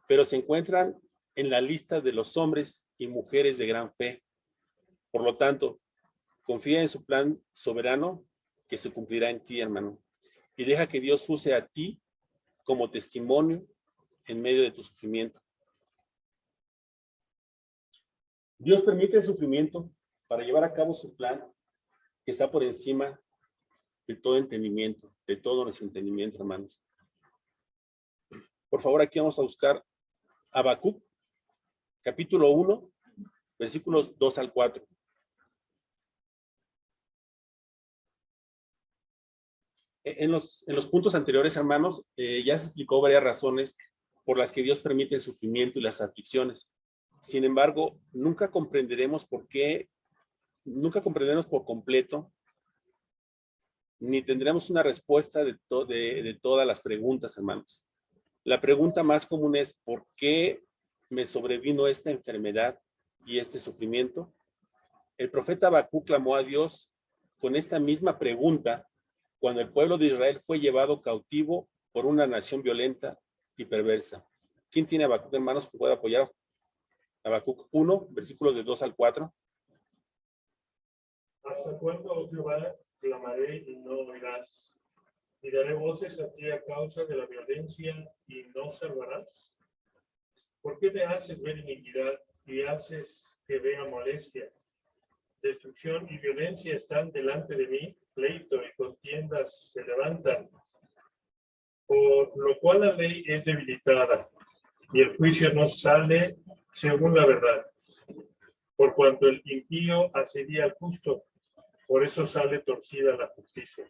pero se encuentran en la lista de los hombres y mujeres de gran fe. Por lo tanto, confía en su plan soberano que se cumplirá en ti, hermano. Y deja que Dios use a ti como testimonio en medio de tu sufrimiento. Dios permite el sufrimiento para llevar a cabo su plan que está por encima de todo entendimiento, de todo nuestro entendimiento, hermanos. Por favor, aquí vamos a buscar Habacuc, capítulo 1, versículos 2 al 4. En los puntos anteriores, hermanos, ya se explicó varias razones por las que Dios permite el sufrimiento y las aflicciones. Sin embargo, nunca comprenderemos por completo, ni tendremos una respuesta de todas las preguntas, hermanos. La pregunta más común es, ¿por qué me sobrevino esta enfermedad y este sufrimiento? El profeta Habacuc clamó a Dios con esta misma pregunta cuando el pueblo de Israel fue llevado cautivo por una nación violenta y perversa. ¿Quién tiene Habacuc, hermanos, que pueda apoyar? Habacuc 1, versículos de 2 al 4. ¿Hasta cuándo, oh Jehová, clamaré y no oirás? ¿Y daré voces a ti a causa de la violencia y no salvarás? ¿Por qué me haces ver iniquidad y haces que vea molestia? Destrucción y violencia están delante de mí, pleito y contiendas se levantan. Por lo cual la ley es debilitada y el juicio no sale según la verdad. Por cuanto el impío asedia al justo, por eso sale torcida la justicia.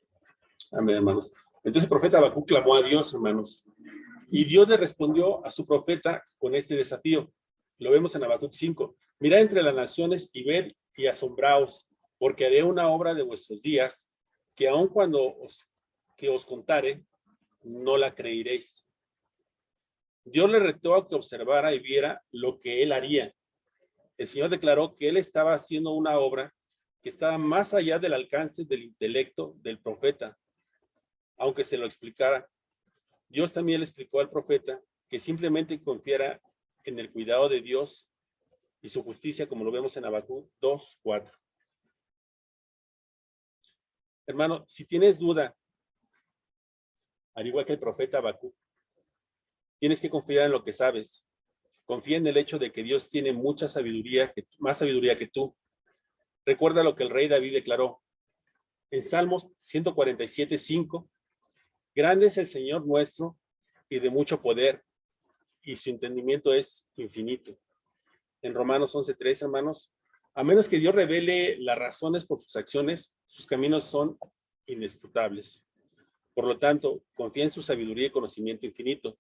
Amén, hermanos. Entonces el profeta Habacuc clamó a Dios, hermanos. Y Dios le respondió a su profeta con este desafío. Lo vemos en Habacuc 5. Mirad entre las naciones y ved y asombraos, porque haré una obra de vuestros días, que aun cuando os contare, no la creeréis. Dios le retó a que observara y viera lo que él haría. El Señor declaró que él estaba haciendo una obra que estaba más allá del alcance del intelecto del profeta, aunque se lo explicara. Dios también le explicó al profeta que simplemente confiara en el cuidado de Dios y su justicia, como lo vemos en Habacuc 2:4. Hermano, si tienes duda, al igual que el profeta Habacuc, tienes que confiar en lo que sabes. Confía en el hecho de que Dios tiene mucha sabiduría, más sabiduría que tú. Recuerda lo que el rey David declaró en Salmos 147:5. Grande es el Señor nuestro y de mucho poder, y su entendimiento es infinito. En Romanos 11:3, hermanos, a menos que Dios revele las razones por sus acciones, sus caminos son inescrutables. Por lo tanto, confía en su sabiduría y conocimiento infinito.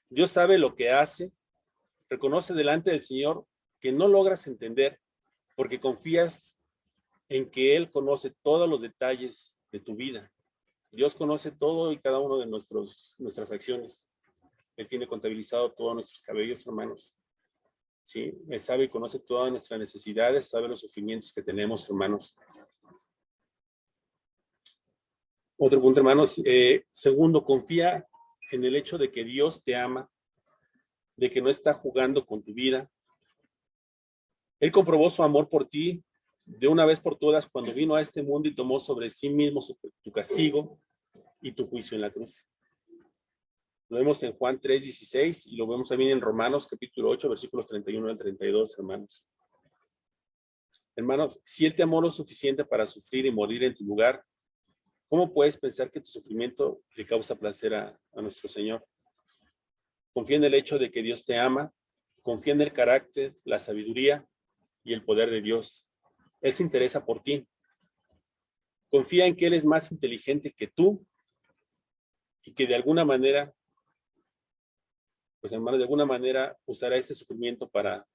Dios sabe lo que hace. Reconoce delante del Señor que no logras entender, porque confías en que Él conoce todos los detalles de tu vida. Dios conoce todo y cada uno de nuestras acciones. Él tiene contabilizado todos nuestros cabellos, hermanos. ¿Sí? Él sabe y conoce todas nuestras necesidades, sabe los sufrimientos que tenemos, hermanos. Otro punto, hermanos. Segundo, confía en el hecho de que Dios te ama, de que no está jugando con tu vida. Él comprobó su amor por ti de una vez por todas cuando vino a este mundo y tomó sobre sí mismo tu castigo y tu juicio en la cruz. Lo vemos en Juan 3:16 y lo vemos también en Romanos capítulo 8, versículos 31 al 32, hermanos. Hermanos, si Él te amó lo suficiente para sufrir y morir en tu lugar, ¿cómo puedes pensar que tu sufrimiento le causa placer a nuestro Señor? Confía en el hecho de que Dios te ama, confía en el carácter, la sabiduría y el poder de Dios. Él se interesa por ti. Confía en que Él es más inteligente que tú y que de alguna manera, pues hermanos, de alguna manera usará este sufrimiento para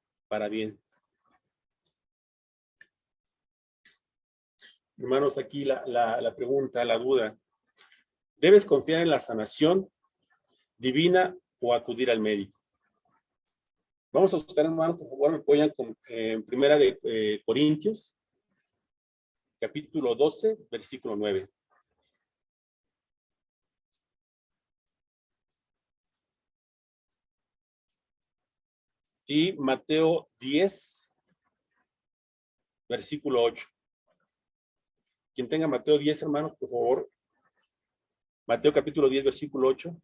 bien. Hermanos, aquí la pregunta, la duda. ¿Debes confiar en la sanación divina o acudir al médico? Vamos a buscar, hermanos, por favor, me apoyan con Primera de Corintios, capítulo 12, versículo 9. Y Mateo 10, versículo 8. Quien tenga Mateo 10, hermanos, por favor. Mateo capítulo 10, versículo 8.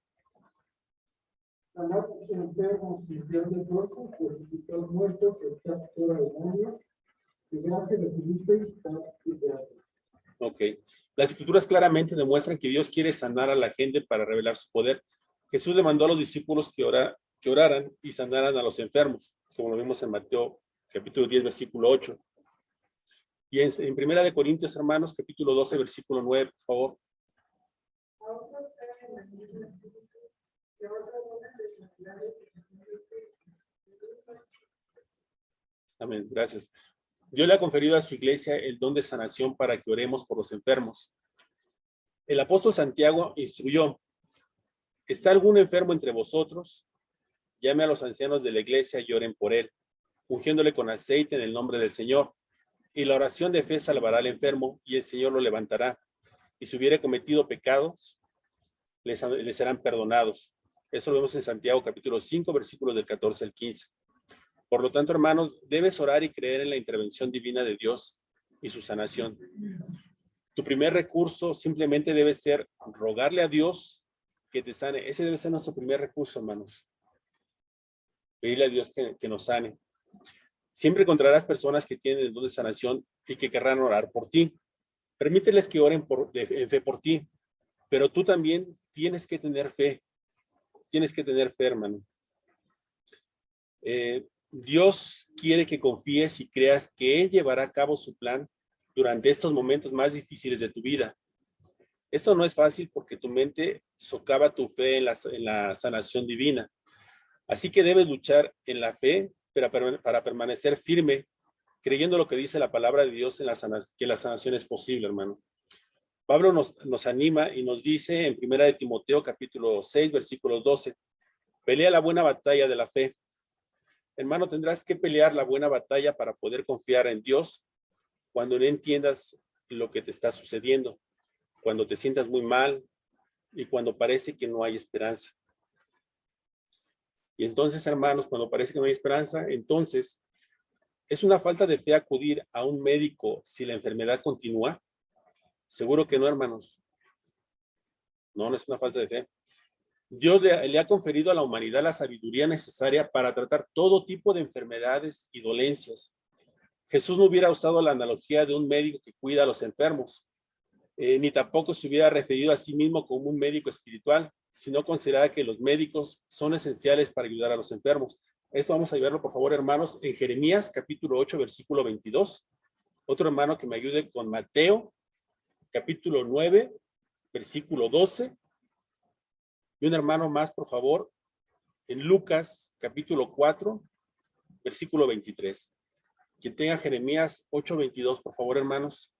Sanad enfermos, limpiar leprosos, resucitar muertos, echar fuera demonios, y gracias recibisteis, dad y gracias. Ok. Las escrituras claramente demuestran que Dios quiere sanar a la gente para revelar su poder. Jesús le mandó a los discípulos que oraran y sanaran a los enfermos, como lo vimos en Mateo capítulo 10, versículo 8. Y en Primera de Corintios, hermanos, capítulo 12, versículo 9, por favor. Amén, gracias. Dios le ha conferido a su iglesia el don de sanación para que oremos por los enfermos. El apóstol Santiago instruyó: ¿está algún enfermo entre vosotros? Llame a los ancianos de la iglesia y oren por él, ungiéndole con aceite en el nombre del Señor. Y la oración de fe salvará al enfermo, y el Señor lo levantará. Y si hubiere cometido pecados, les serán perdonados. Eso lo vemos en Santiago capítulo 5, versículos del 14 al 15. Por lo tanto, hermanos, debes orar y creer en la intervención divina de Dios y su sanación. Tu primer recurso simplemente debe ser rogarle a Dios que te sane. Ese debe ser nuestro primer recurso, hermanos. Pedirle a Dios que nos sane. Siempre encontrarás personas que tienen el don de sanación y que querrán orar por ti. Permíteles que oren en fe por ti, pero tú también tienes que tener fe. Tienes que tener fe, hermano. Dios quiere que confíes y creas que Él llevará a cabo su plan durante estos momentos más difíciles de tu vida. Esto no es fácil porque tu mente socava tu fe en la sanación divina. Así que debes luchar en la fe para permanecer firme, creyendo lo que dice la palabra de Dios que la sanación es posible, hermano. Pablo nos anima y nos dice en 1 de Timoteo capítulo 6, versículos 12, pelea la buena batalla de la fe. Hermano, tendrás que pelear la buena batalla para poder confiar en Dios cuando no entiendas lo que te está sucediendo, cuando te sientas muy mal y cuando parece que no hay esperanza. Y entonces, hermanos, cuando parece que no hay esperanza, entonces es una falta de fe acudir a un médico si la enfermedad continúa. Seguro que no, hermanos. No, no es una falta de fe. Dios le ha conferido a la humanidad la sabiduría necesaria para tratar todo tipo de enfermedades y dolencias. Jesús no hubiera usado la analogía de un médico que cuida a los enfermos, ni tampoco se hubiera referido a sí mismo como un médico espiritual, sino consideraba que los médicos son esenciales para ayudar a los enfermos. Esto vamos a verlo, por favor, hermanos, en Jeremías, capítulo 8, versículo 22. Otro hermano que me ayude con Mateo, capítulo 9, versículo 12. Y un hermano más, por favor, en Lucas, capítulo 4, versículo 23. Quien tenga Jeremías 8, 22, por favor, hermanos.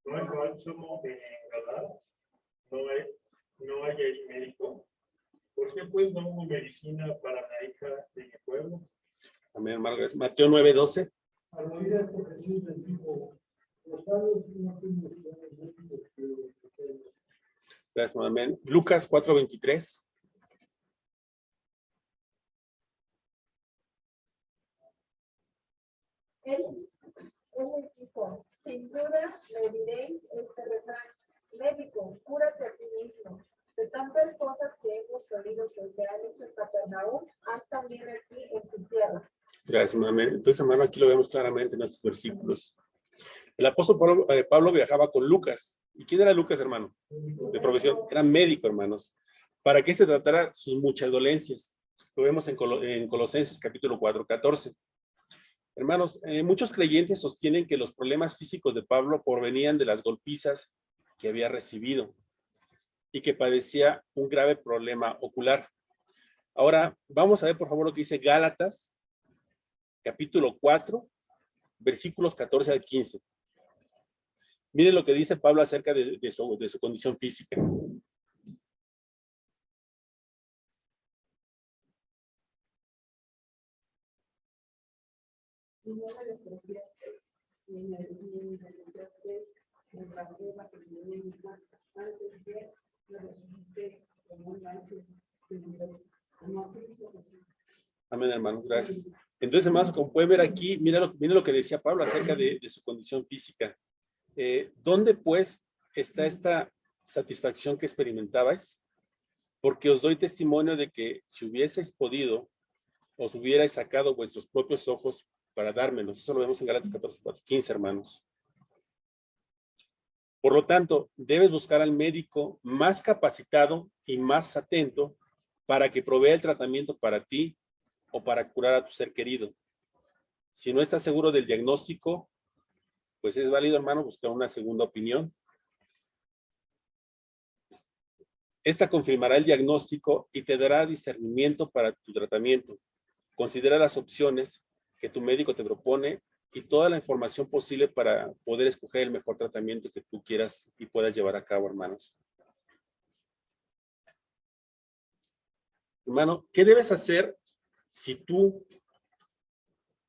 No hay bálsamo en Gadar, no hay ahí médico. ¿Por qué pues no hubo medicina para la hija de mi pueblo? Amén, hermano. Mateo 9, 12. Al oír esto, Jesús les dijo, los sabios no tienen médicos que Gracias, amén. Lucas 4, 23. Él les dijo, sin duda le diréis este refrán, médico, cúrate a ti mismo. De tantas cosas que hemos oído que se han hecho en Capernaúm, haz también aquí en tu tierra. Gracias, amén. Entonces, hermano, aquí lo vemos claramente en estos versículos. El apóstol Pablo viajaba con Lucas. ¿Y quién era Lucas, hermano? De profesión. Era médico, hermanos. ¿Para qué se tratara sus muchas dolencias? Lo vemos en Colosenses capítulo 4, 14. Hermanos, muchos creyentes sostienen que los problemas físicos de Pablo provenían de las golpizas que había recibido y que padecía un grave problema ocular. Ahora, vamos a ver, por favor, lo que dice Gálatas, capítulo 4, versículos 14 al 15. Miren lo que dice Pablo acerca de su condición física. Y no me despreciaste, ni me desechaste en la prueba que me dio mi mano. Antes de me recibiste como un ángel de Dios, como a Cristo Jesús. Amén, hermanos, gracias. Entonces, hermanos, como pueden ver aquí, miren lo que decía Pablo acerca de su condición física. ¿Dónde, pues, está esta satisfacción que experimentabais? Porque os doy testimonio de que si hubieseis podido, os hubierais sacado vuestros propios ojos para dármelos. Eso lo vemos en Gálatas 14, 4, 15, hermanos. Por lo tanto, debes buscar al médico más capacitado y más atento para que provea el tratamiento para ti o para curar a tu ser querido. Si no estás seguro del diagnóstico, pues es válido, hermano, buscar una segunda opinión. Esta confirmará el diagnóstico y te dará discernimiento para tu tratamiento. Considera las opciones que tu médico te propone y toda la información posible para poder escoger el mejor tratamiento que tú quieras y puedas llevar a cabo, hermanos. Hermano, ¿qué debes hacer si tú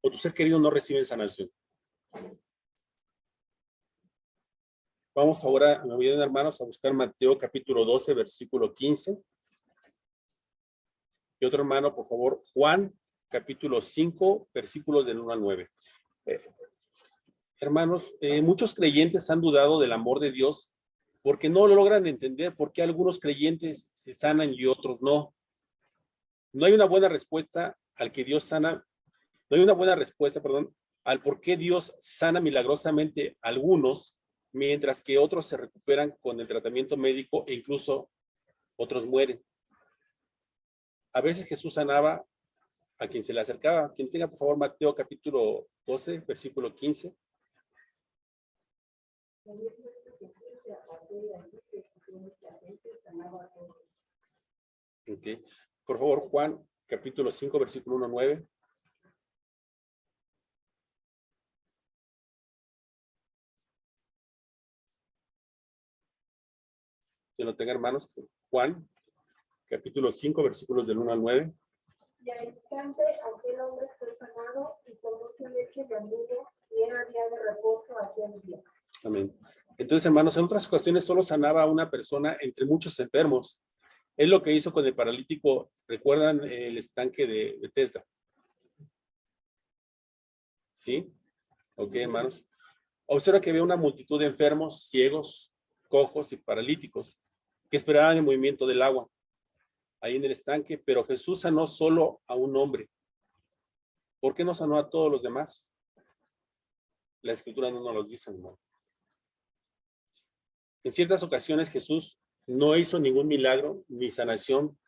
o tu ser querido no reciben sanación? Vamos ahora, me voy a hermanos, a buscar Mateo capítulo 12, versículo 15. Y otro hermano, por favor, Juan capítulo 5, versículos del 1 al 9. Hermanos, muchos creyentes han dudado del amor de Dios porque no lo logran entender por qué algunos creyentes se sanan y otros no. No hay una buena respuesta al que Dios sana, no hay una buena respuesta, perdón, al por qué Dios sana milagrosamente a algunos, mientras que otros se recuperan con el tratamiento médico e incluso otros mueren. A veces Jesús sanaba a quien se le acercaba. Quien tenga, por favor, Mateo capítulo 12, versículo 15. Teniendo esto que Jesús se apartó de allí, que escuchó mucha gente, sanaba a todos. Ok. Por favor, Juan, capítulo 5, versículo 1 a 9. Que lo tenga, hermanos. Juan, capítulo 5, versículos del 1 al 9. Y al instante aquel hombre fue sanado y tomó su leche de amigo y era día de reposo aquel día. Amén. Entonces, hermanos, en otras ocasiones solo sanaba a una persona entre muchos enfermos. Es lo que hizo con el paralítico. ¿Recuerdan el estanque de Bethesda? ¿Sí? Ok, hermanos. Observa que había una multitud de enfermos, ciegos, cojos y paralíticos que esperaban el movimiento del agua ahí en el estanque, pero Jesús sanó solo a un hombre. ¿Por qué no sanó a todos los demás? La escritura no nos lo dice, hermano. En ciertas ocasiones Jesús no hizo ningún milagro ni sanación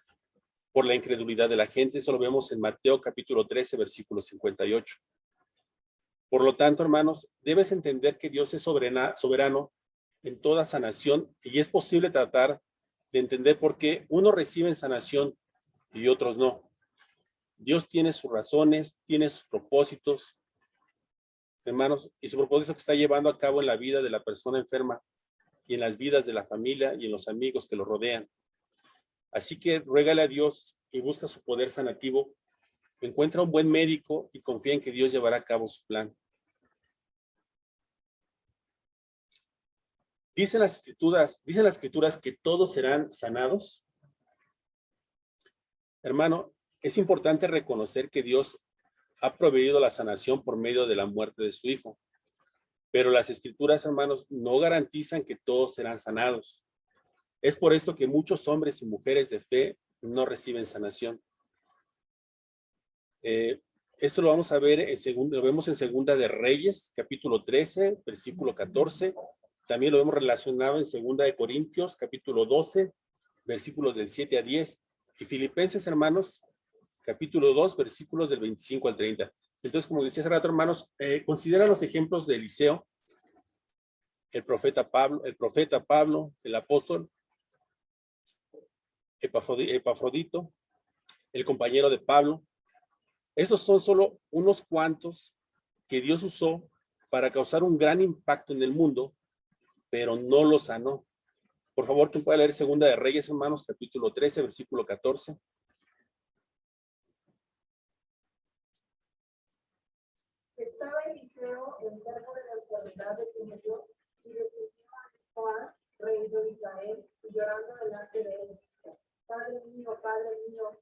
por la incredulidad de la gente. Eso lo vemos en Mateo capítulo 13, versículo 58. Por lo tanto, hermanos, debes entender que Dios es soberano en toda sanación y es posible tratar de entender por qué unos reciben sanación y otros no. Dios tiene sus razones, tiene sus propósitos, hermanos, y su propósito que está llevando a cabo en la vida de la persona enferma y en las vidas de la familia y en los amigos que lo rodean. Así que ruégale a Dios y busca su poder sanativo. Encuentra un buen médico y confía en que Dios llevará a cabo su plan. Dicen las escrituras que todos serán sanados. Hermano, es importante reconocer que Dios ha proveído la sanación por medio de la muerte de su Hijo. Pero las escrituras, hermanos, no garantizan que todos serán sanados. Es por esto que muchos hombres y mujeres de fe no reciben sanación. Esto lo vamos a ver lo vemos en Segunda de Reyes, capítulo 13, versículo 14. También lo vemos relacionado en Segunda de Corintios, capítulo 12, versículos del 7 a 10. Y Filipenses, hermanos, capítulo 2, versículos del 25 al 30. Entonces, como decía hace rato, hermanos, considera los ejemplos de Eliseo, el profeta Pablo, el apóstol Epafrodito, el compañero de Pablo. Estos son solo unos cuantos que Dios usó para causar un gran impacto en el mundo, pero no lo sanó. Por favor, tú puedes leer Segunda de Reyes, hermanos, capítulo 13, versículo 14. Estaba Eliseo enfermo de la enfermedad de que murió y recibió a Joás, rey de Israel, y llorando delante de él. Padre mío,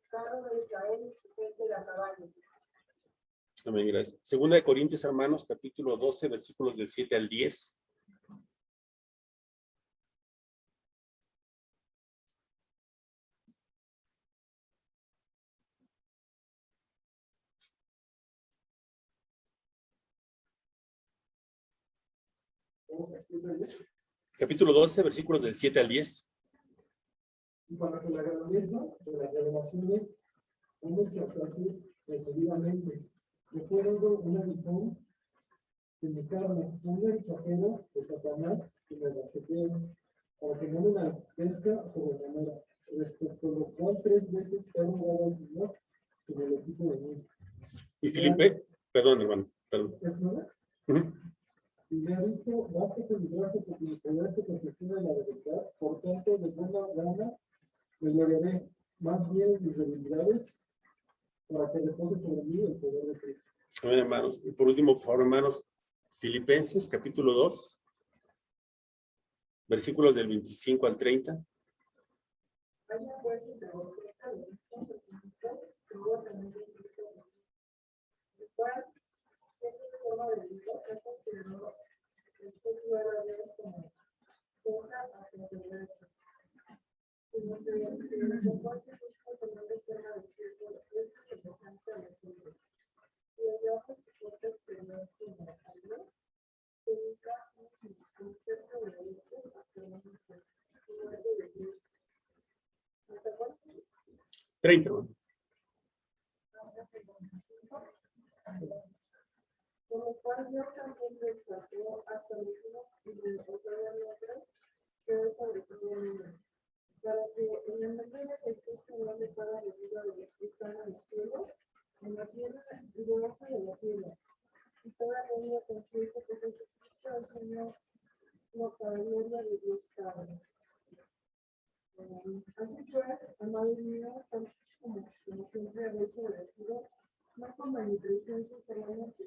carro de Israel y su gente de a caballo. Amén, gracias. Segunda de Corintios, hermanos, capítulo 12, versículos del 7 al 10. Capítulo 12, versículos del 7 al 10. Y para que la grandeza de las revelaciones hemos tratado definitivamente. Recuerdo una visión de mi carne, un mensajero de Satanás que me rachetea para que no me enaltezca sobremanera, respecto a lo cual 3 veces he rogado al Señor que me lo quite de mí. Y Filipe, perdón, hermano, perdón. ¿Es verdad? Uh-huh. Y me ha dicho, basta que mi gracia porque mi poder se perfecciona en la verdad, por tanto, de buena gana me gloriaré más bien en mis debilidades para que repose sobre mí el poder de Cristo. Amén, hermanos. Y por último, por favor, hermanos, Filipenses, capítulo 2, versículos del 25 al 30. Haya pues entre vosotros Cristo, que hubo también de Cristo, el cual, siendo de forma de Dios, ha considerado el ser igual a Dios como cosa a su naturaleza. Y no se le compase justo con una forma de siervo, esto se presenta a nosotros. Y el ojos su fuerte exterior como a Dios, que nunca un cerco de esto, hasta la muerte de Dios. 30, hermano. Por lo cual Dios también lo exaltó hasta el último y le otorgó para gloria de Dios Padre. Así pues, amados míos, como siempre habéis obedecido, no como en mi presencia solamente,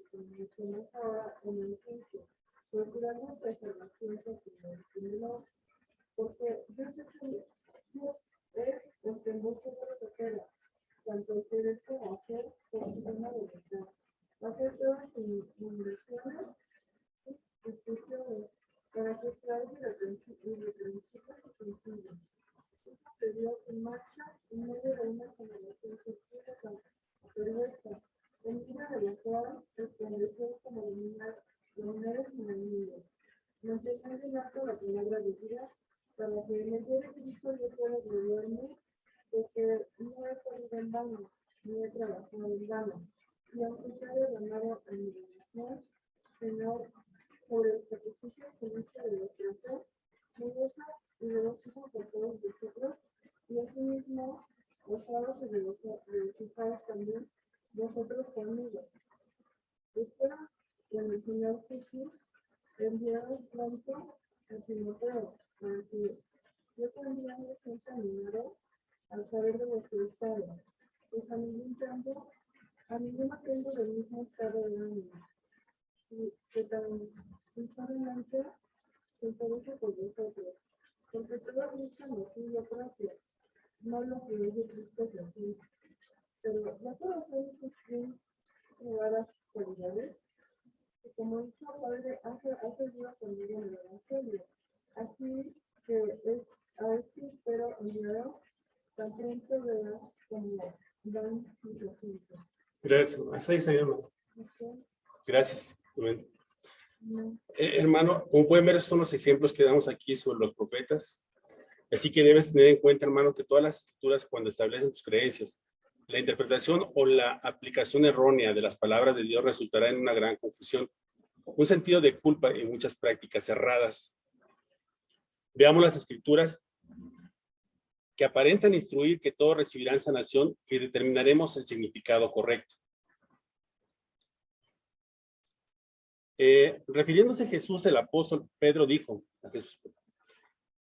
como es ahora en el juicio, procurando preservación primero, porque yo sé que Dios es el que en vosotros opera, tanto el querer como hacer por su buena voluntad. Hacer todas sus inversiones y funciones para que seáis irreprensibles y sencillos. Esto se dio en marcha en medio de una generación tortuosa, perversa, en medio de la cual resplandecéis como luminares sin enemigo. Manteniendo en alto la palabra de vida, para que en el día de Cristo yo pueda gloriarme de que no he corrido en vano, ni he trabajado en vano. Y aunque sea derramado en mi oración, Señor, sobre el sacrificio celeste de vuestra fe, mi gozo y regocijo por todos vosotros, y asimismo gozaros y regocijáis también vosotros conmigo. Espero en el Señor Jesús enviaros pronto a Timoteo, para que yo también me sienta animado al saber de vuestro estado, pues a ninguno tengo del mismo estado de ánimo, y que tan sinceramente se interesa por vosotros, porque todos buscan lo suyo propio, no lo que es de Cristo Jesús. Pero ya todos sabéis que bien probadas cualidades, que como dicho Padre, hace ayuda conmigo en el Evangelio. Así que a este espero enviaros tan pronto veas como dan sus asuntos. Gracias. Hasta ahí, señor. Gracias. Amén. Hermano, como pueden ver, estos son los ejemplos que damos aquí sobre los profetas. Así que debes tener en cuenta, hermano, que todas las escrituras, cuando establecen tus creencias, la interpretación o la aplicación errónea de las palabras de Dios resultará en una gran confusión, un sentido de culpa y muchas prácticas erradas. Veamos las escrituras que aparentan instruir que todos recibirán sanación y determinaremos el significado correcto. Refiriéndose a Jesús, el apóstol Pedro dijo a Jesús: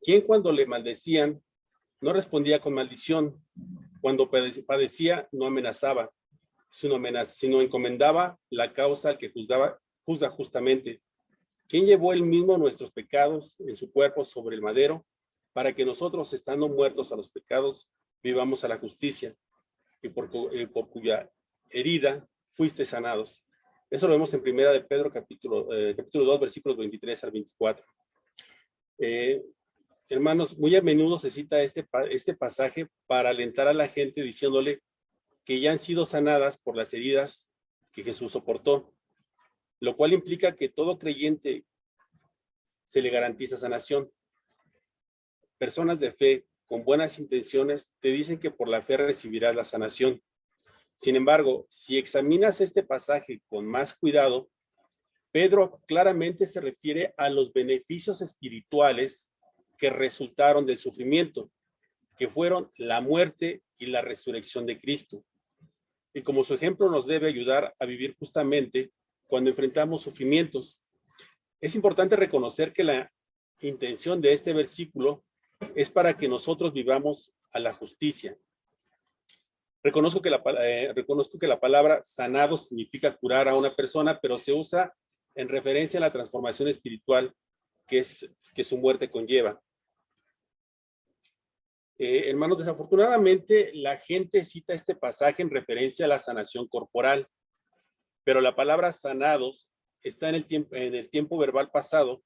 ¿quién cuando le maldecían no respondía con maldición? Cuando padecía no amenazaba, sino encomendaba la causa al que juzga justamente. ¿Quién llevó él mismo nuestros pecados en su cuerpo sobre el madero, para que nosotros, estando muertos a los pecados, vivamos a la justicia, y por cuya herida fuiste sanados? Eso lo vemos en Primera de Pedro, capítulo 2, versículos 23 al 24. Hermanos, muy a menudo se cita este pasaje para alentar a la gente diciéndole que ya han sido sanadas por las heridas que Jesús soportó, lo cual implica que todo creyente se le garantiza sanación. Personas de fe con buenas intenciones te dicen que por la fe recibirás la sanación. Sin embargo, si examinas este pasaje con más cuidado, Pedro claramente se refiere a los beneficios espirituales que resultaron del sufrimiento, que fueron la muerte y la resurrección de Cristo. Y como su ejemplo nos debe ayudar a vivir justamente cuando enfrentamos sufrimientos. Es importante reconocer que la intención de este versículo es para que nosotros vivamos a la justicia. Reconozco que la palabra sanado significa curar a una persona, pero se usa en referencia a la transformación espiritual que su muerte conlleva. Hermanos, desafortunadamente la gente cita este pasaje en referencia a la sanación corporal, pero la palabra sanados está en el tiempo verbal pasado,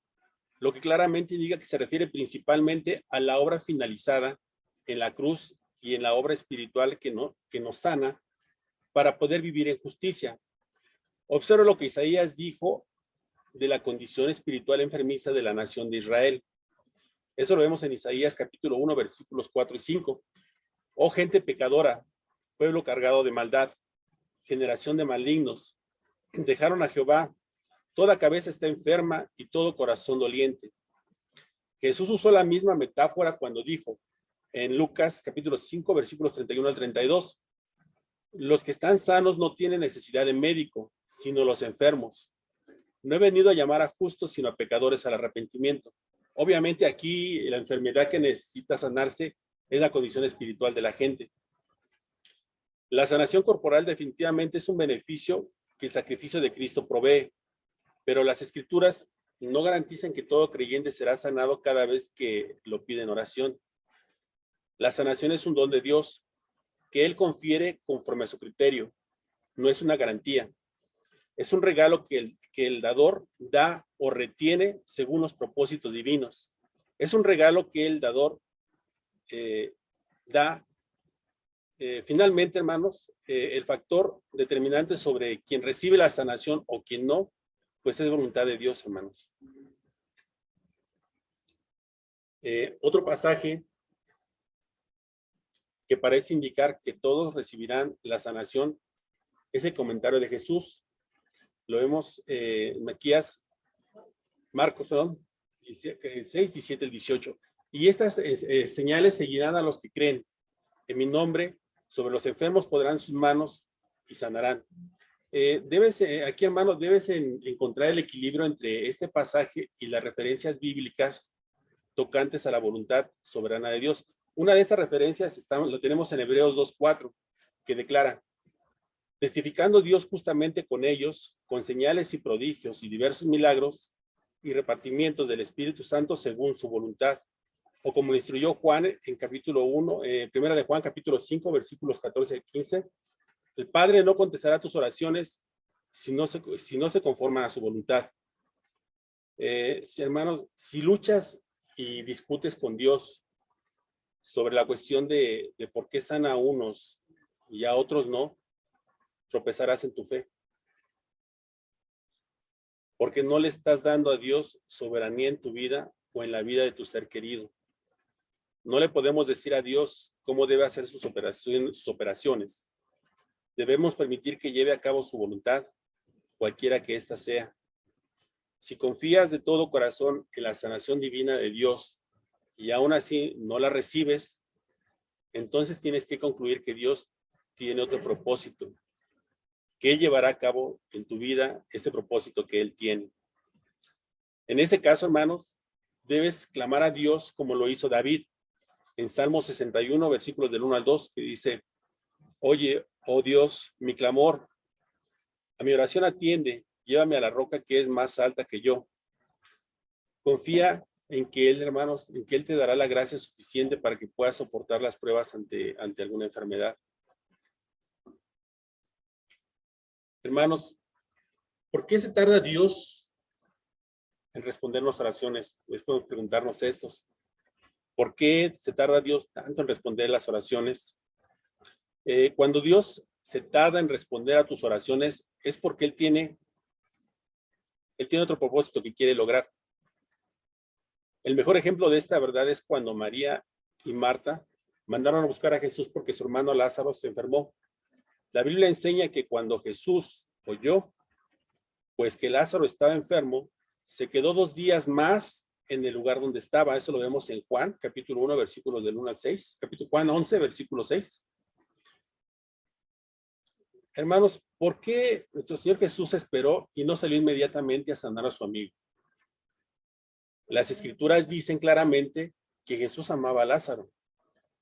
lo que claramente indica que se refiere principalmente a la obra finalizada en la cruz y en la obra espiritual que nos sana para poder vivir en justicia. Observa lo que Isaías dijo de la condición espiritual enfermiza de la nación de Israel. Eso lo vemos en Isaías capítulo 1, versículos 4 y 5. Oh gente pecadora, pueblo cargado de maldad, generación de malignos, dejaron a Jehová, toda cabeza está enferma y todo corazón doliente. Jesús usó la misma metáfora cuando dijo en Lucas capítulo 5, versículos 31 al 32, los que están sanos no tienen necesidad de médico, sino los enfermos. No he venido a llamar a justos, sino a pecadores al arrepentimiento. Obviamente aquí la enfermedad que necesita sanarse es la condición espiritual de la gente. La sanación corporal definitivamente es un beneficio que el sacrificio de Cristo provee, pero las escrituras no garantizan que todo creyente será sanado cada vez que lo pide en oración. La sanación es un don de Dios que Él confiere conforme a su criterio. No es una garantía. Es un regalo que el dador da o retiene según los propósitos divinos. Es un regalo que el dador da. Finalmente, hermanos, el factor determinante sobre quien recibe la sanación o quien no, pues es voluntad de Dios, hermanos. Otro pasaje que parece indicar que todos recibirán la sanación es el comentario de Jesús. Lo vemos en Marcos, 6, 17 al 18. Y estas señales seguirán a los que creen. En mi nombre, sobre los enfermos podrán sus manos y sanarán. Aquí, hermanos, debes encontrar el equilibrio entre este pasaje y las referencias bíblicas tocantes a la voluntad soberana de Dios. Una de esas referencias lo tenemos en Hebreos 2:4, que declara: testificando Dios justamente con ellos, con señales y prodigios y diversos milagros y repartimientos del Espíritu Santo según su voluntad. O como le instruyó Juan en capítulo 1, primera de Juan, capítulo 5, versículos 14 y 15. El Padre no contestará tus oraciones si no se conforman a su voluntad. Hermanos, si luchas y discutes con Dios sobre la cuestión de por qué sana a unos y a otros no, tropezarás en tu fe. Porque no le estás dando a Dios soberanía en tu vida o en la vida de tu ser querido. No le podemos decir a Dios cómo debe hacer sus operaciones. Debemos permitir que lleve a cabo su voluntad, cualquiera que ésta sea. Si confías de todo corazón en la sanación divina de Dios y aún así no la recibes, entonces tienes que concluir que Dios tiene otro propósito, que Él llevará a cabo en tu vida este propósito que Él tiene. En ese caso, hermanos, debes clamar a Dios como lo hizo David en Salmo 61, versículos del 1 al 2, que dice: oye, oh Dios, mi clamor, a mi oración atiende, llévame a la roca que es más alta que yo. Confía en que Él, hermanos, en que Él te dará la gracia suficiente para que puedas soportar las pruebas ante alguna enfermedad. Hermanos, ¿por qué se tarda Dios en respondernos oraciones? Después podemos preguntarnos estos. ¿Por qué se tarda Dios tanto en responder las oraciones? Cuando Dios se tarda en responder a tus oraciones, es porque Él tiene otro propósito que quiere lograr. El mejor ejemplo de esta verdad es cuando María y Marta mandaron a buscar a Jesús porque su hermano Lázaro se enfermó. La Biblia enseña que cuando Jesús oyó, pues que Lázaro estaba enfermo, se quedó 2 días más en el lugar donde estaba. Eso lo vemos en Juan, capítulo 1, versículos del 1 al 6. Capítulo Juan 11, versículo 6. Hermanos, ¿por qué nuestro Señor Jesús esperó y no salió inmediatamente a sanar a su amigo? Las Escrituras dicen claramente que Jesús amaba a Lázaro.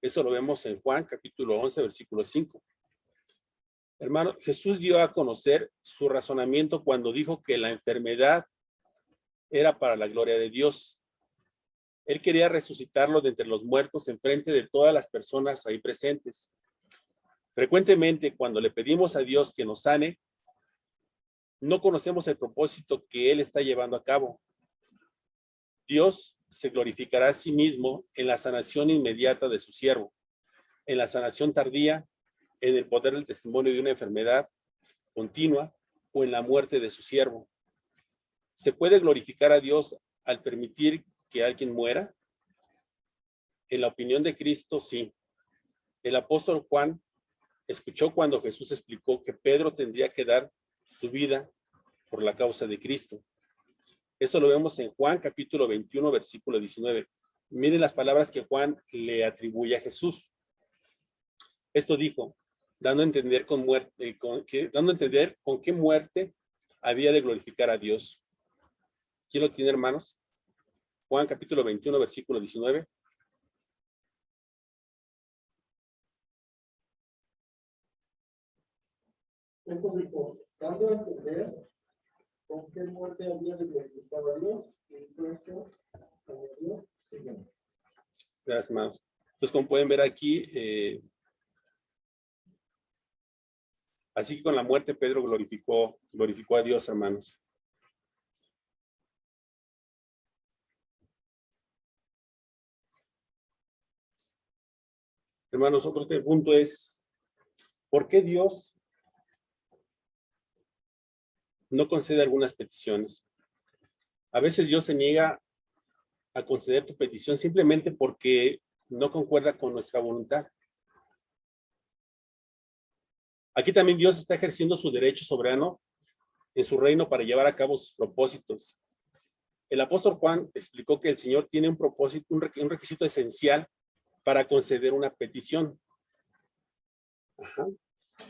Eso lo vemos en Juan, capítulo 11, versículo 5. Hermano, Jesús dio a conocer su razonamiento cuando dijo que la enfermedad era para la gloria de Dios. Él quería resucitarlo de entre los muertos en frente de todas las personas ahí presentes. Frecuentemente, cuando le pedimos a Dios que nos sane, no conocemos el propósito que Él está llevando a cabo. Dios se glorificará a sí mismo en la sanación inmediata de su siervo, en la sanación tardía, en el poder del testimonio de una enfermedad continua o en la muerte de su siervo. ¿Se puede glorificar a Dios al permitir que alguien muera? En la opinión de Cristo, sí. El apóstol Juan escuchó cuando Jesús explicó que Pedro tendría que dar su vida por la causa de Cristo. Esto lo vemos en Juan capítulo 21, versículo 19. Miren las palabras que Juan le atribuye a Jesús. Esto dijo, dando a entender con qué muerte había de glorificar a Dios. ¿Quién lo tiene, hermanos? Juan capítulo 21, versículo 19. Esto dijo, dando a entender con qué muerte había de glorificar a Dios, y entonces añadió, sígueme. Gracias, hermanos. Entonces, como pueden ver aquí, así que con la muerte Pedro glorificó a Dios, hermanos. Hermanos, otro punto es, ¿por qué Dios no concede algunas peticiones? A veces Dios se niega a conceder tu petición simplemente porque no concuerda con nuestra voluntad. Aquí también Dios está ejerciendo su derecho soberano en su reino para llevar a cabo sus propósitos. El apóstol Juan explicó que el Señor tiene un propósito, un requisito esencial para conceder una petición. Ajá.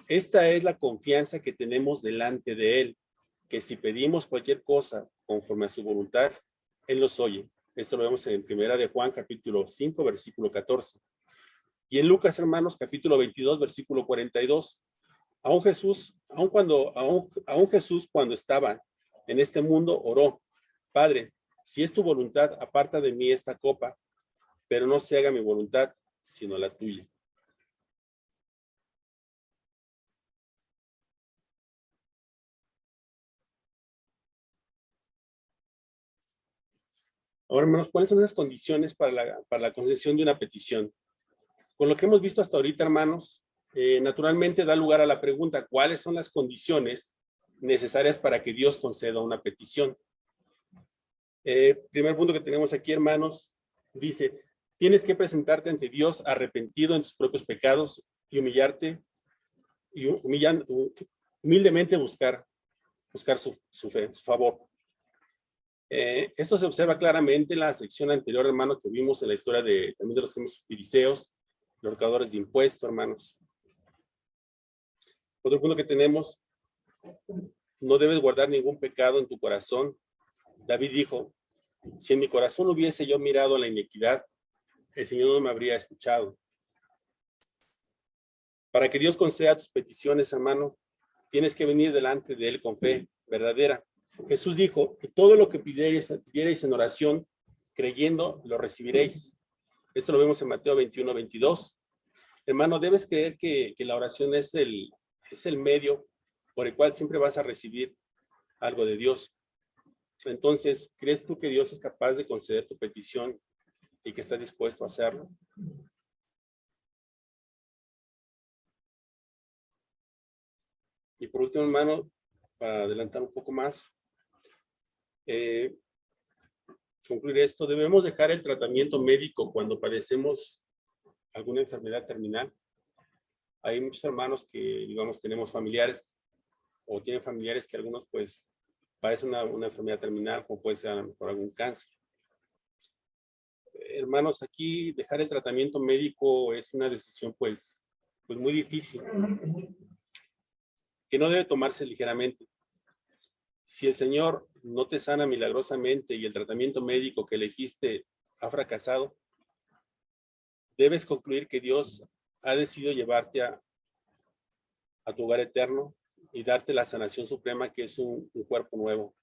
Esta es la confianza que tenemos delante de Él, que si pedimos cualquier cosa conforme a su voluntad, Él nos oye. Esto lo vemos en Primera de Juan, capítulo 5, versículo 14. Y en Lucas, hermanos, capítulo 22, versículo 42. Aún Jesús, cuando estaba en este mundo, oró, Padre, si es tu voluntad, aparta de mí esta copa, pero no se haga mi voluntad, sino la tuya. Ahora, hermanos, ¿cuáles son esas condiciones para la concesión de una petición? Con lo que hemos visto hasta ahorita, hermanos, naturalmente da lugar a la pregunta, ¿cuáles son las condiciones necesarias para que Dios conceda una petición? Primer punto que tenemos aquí, hermanos, dice, tienes que presentarte ante Dios arrepentido en tus propios pecados y humillarte y humildemente buscar su favor. Esto se observa claramente en la sección anterior, hermano, que vimos en la historia también de los fariseos, los recaudadores de impuestos, hermanos. Otro punto que tenemos, no debes guardar ningún pecado en tu corazón. David dijo, si en mi corazón hubiese yo mirado a la iniquidad, el Señor no me habría escuchado. Para que Dios conceda tus peticiones, hermano, tienes que venir delante de Él con fe verdadera. Jesús dijo que todo lo que pidierais en oración, creyendo, lo recibiréis. Esto lo vemos en Mateo 21, 22. Hermano, debes creer que la oración es el medio por el cual siempre vas a recibir algo de Dios. Entonces, ¿crees tú que Dios es capaz de conceder tu petición y que está dispuesto a hacerlo? Y por último, hermano, para adelantar un poco más, concluir esto, debemos dejar el tratamiento médico cuando padecemos alguna enfermedad terminal. Hay muchos hermanos que, digamos, tenemos familiares o tienen familiares que algunos, pues, padecen una enfermedad terminal, como puede ser a lo mejor algún cáncer. Hermanos, aquí dejar el tratamiento médico es una decisión, pues muy difícil, que no debe tomarse ligeramente. Si el Señor no te sana milagrosamente y el tratamiento médico que elegiste ha fracasado, debes concluir que Dios ha decidido llevarte a tu hogar eterno y darte la sanación suprema, que es un cuerpo nuevo.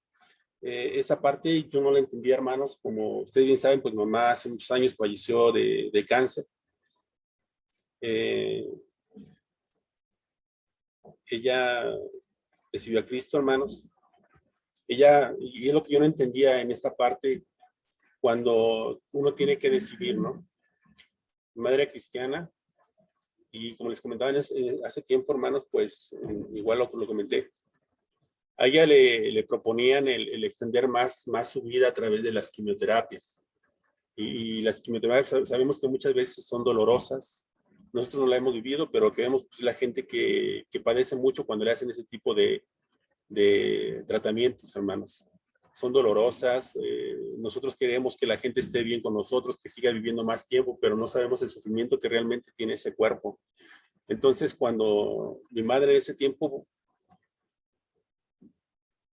Esa parte yo no la entendía, hermanos. Como ustedes bien saben, pues mamá hace muchos años falleció de cáncer. Ella recibió a Cristo, hermanos. Y es lo que yo no entendía en esta parte, cuando uno tiene que decidir, ¿no? Mi madre era cristiana, y como les comentaba hace tiempo, hermanos, pues igual lo comenté. A ella le proponían el extender más su vida a través de las quimioterapias. Y las quimioterapias sabemos que muchas veces son dolorosas. Nosotros no la hemos vivido, pero que vemos pues, la gente que padece mucho cuando le hacen ese tipo de tratamientos, hermanos. Son dolorosas. Nosotros queremos que la gente esté bien con nosotros, que siga viviendo más tiempo, pero no sabemos el sufrimiento que realmente tiene ese cuerpo. Entonces, cuando mi madre en ese tiempo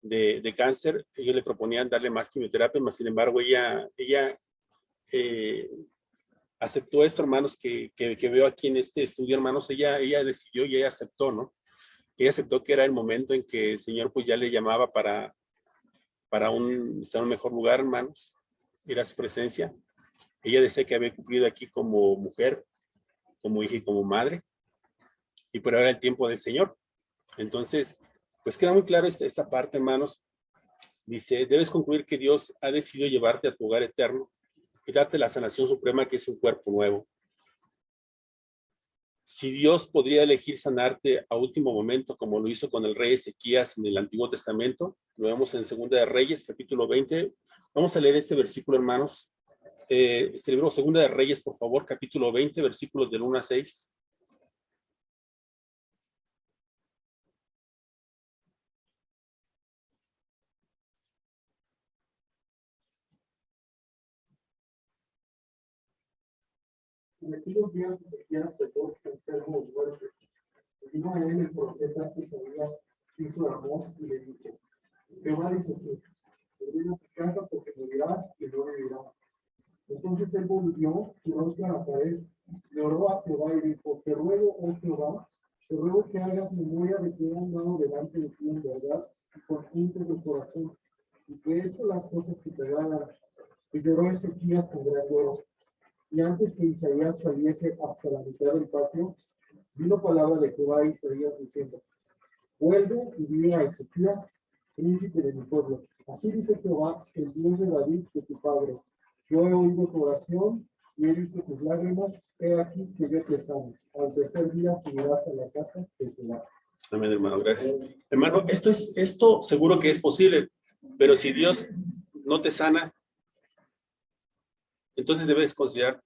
de cáncer. Ellos le proponían darle más quimioterapia, mas sin embargo ella aceptó esto, hermanos, que veo aquí en este estudio, hermanos. Ella decidió y ella aceptó, ¿no? Ella aceptó que era el momento en que el Señor pues ya le llamaba para estar en un mejor lugar, hermanos, ir a su presencia. Ella decía que había cumplido aquí como mujer, como hija y como madre, y por ahora el tiempo del Señor. Entonces, pues queda muy claro esta parte, hermanos. Dice, debes concluir que Dios ha decidido llevarte a tu hogar eterno y darte la sanación suprema, que es un cuerpo nuevo. Si Dios podría elegir sanarte a último momento, como lo hizo con el rey Ezequías en el Antiguo Testamento, lo vemos en Segunda de Reyes, capítulo 20. Vamos a leer este versículo, hermanos. Este libro, Segunda de Reyes, por favor, capítulo 20, versículos del 1 a 6. En aquellos días Ezequías pecó enfermo de muerte. Vino a él el profeta Isaías, hijo de Amós, y le dijo: Jehová dice así: ven a tu casa porque morirás y no vivirás. Entonces él volvió su rostro a la pared, le oró a Jehová y dijo: Te ruego, oh Jehová, te ruego que hagas memoria de que he andado delante de ti en verdad y con íntegro corazón, y que he hecho las cosas que te agradan. Y lloró Ezequías con gran lloro. Y antes que Isaías saliese hasta la mitad del patio, vino palabra de Jehová a Isaías diciendo: Vuelve y di a Ezequías, príncipe de mi pueblo. Así dice Jehová, el Dios de David, de tu padre: Yo he oído tu oración y he visto tus lágrimas. He aquí que yo te sano. Al tercer día subirás a la casa de Jehová. Amén, hermano, gracias. Hermano, esto seguro que es posible, pero si Dios no te sana, entonces debes considerar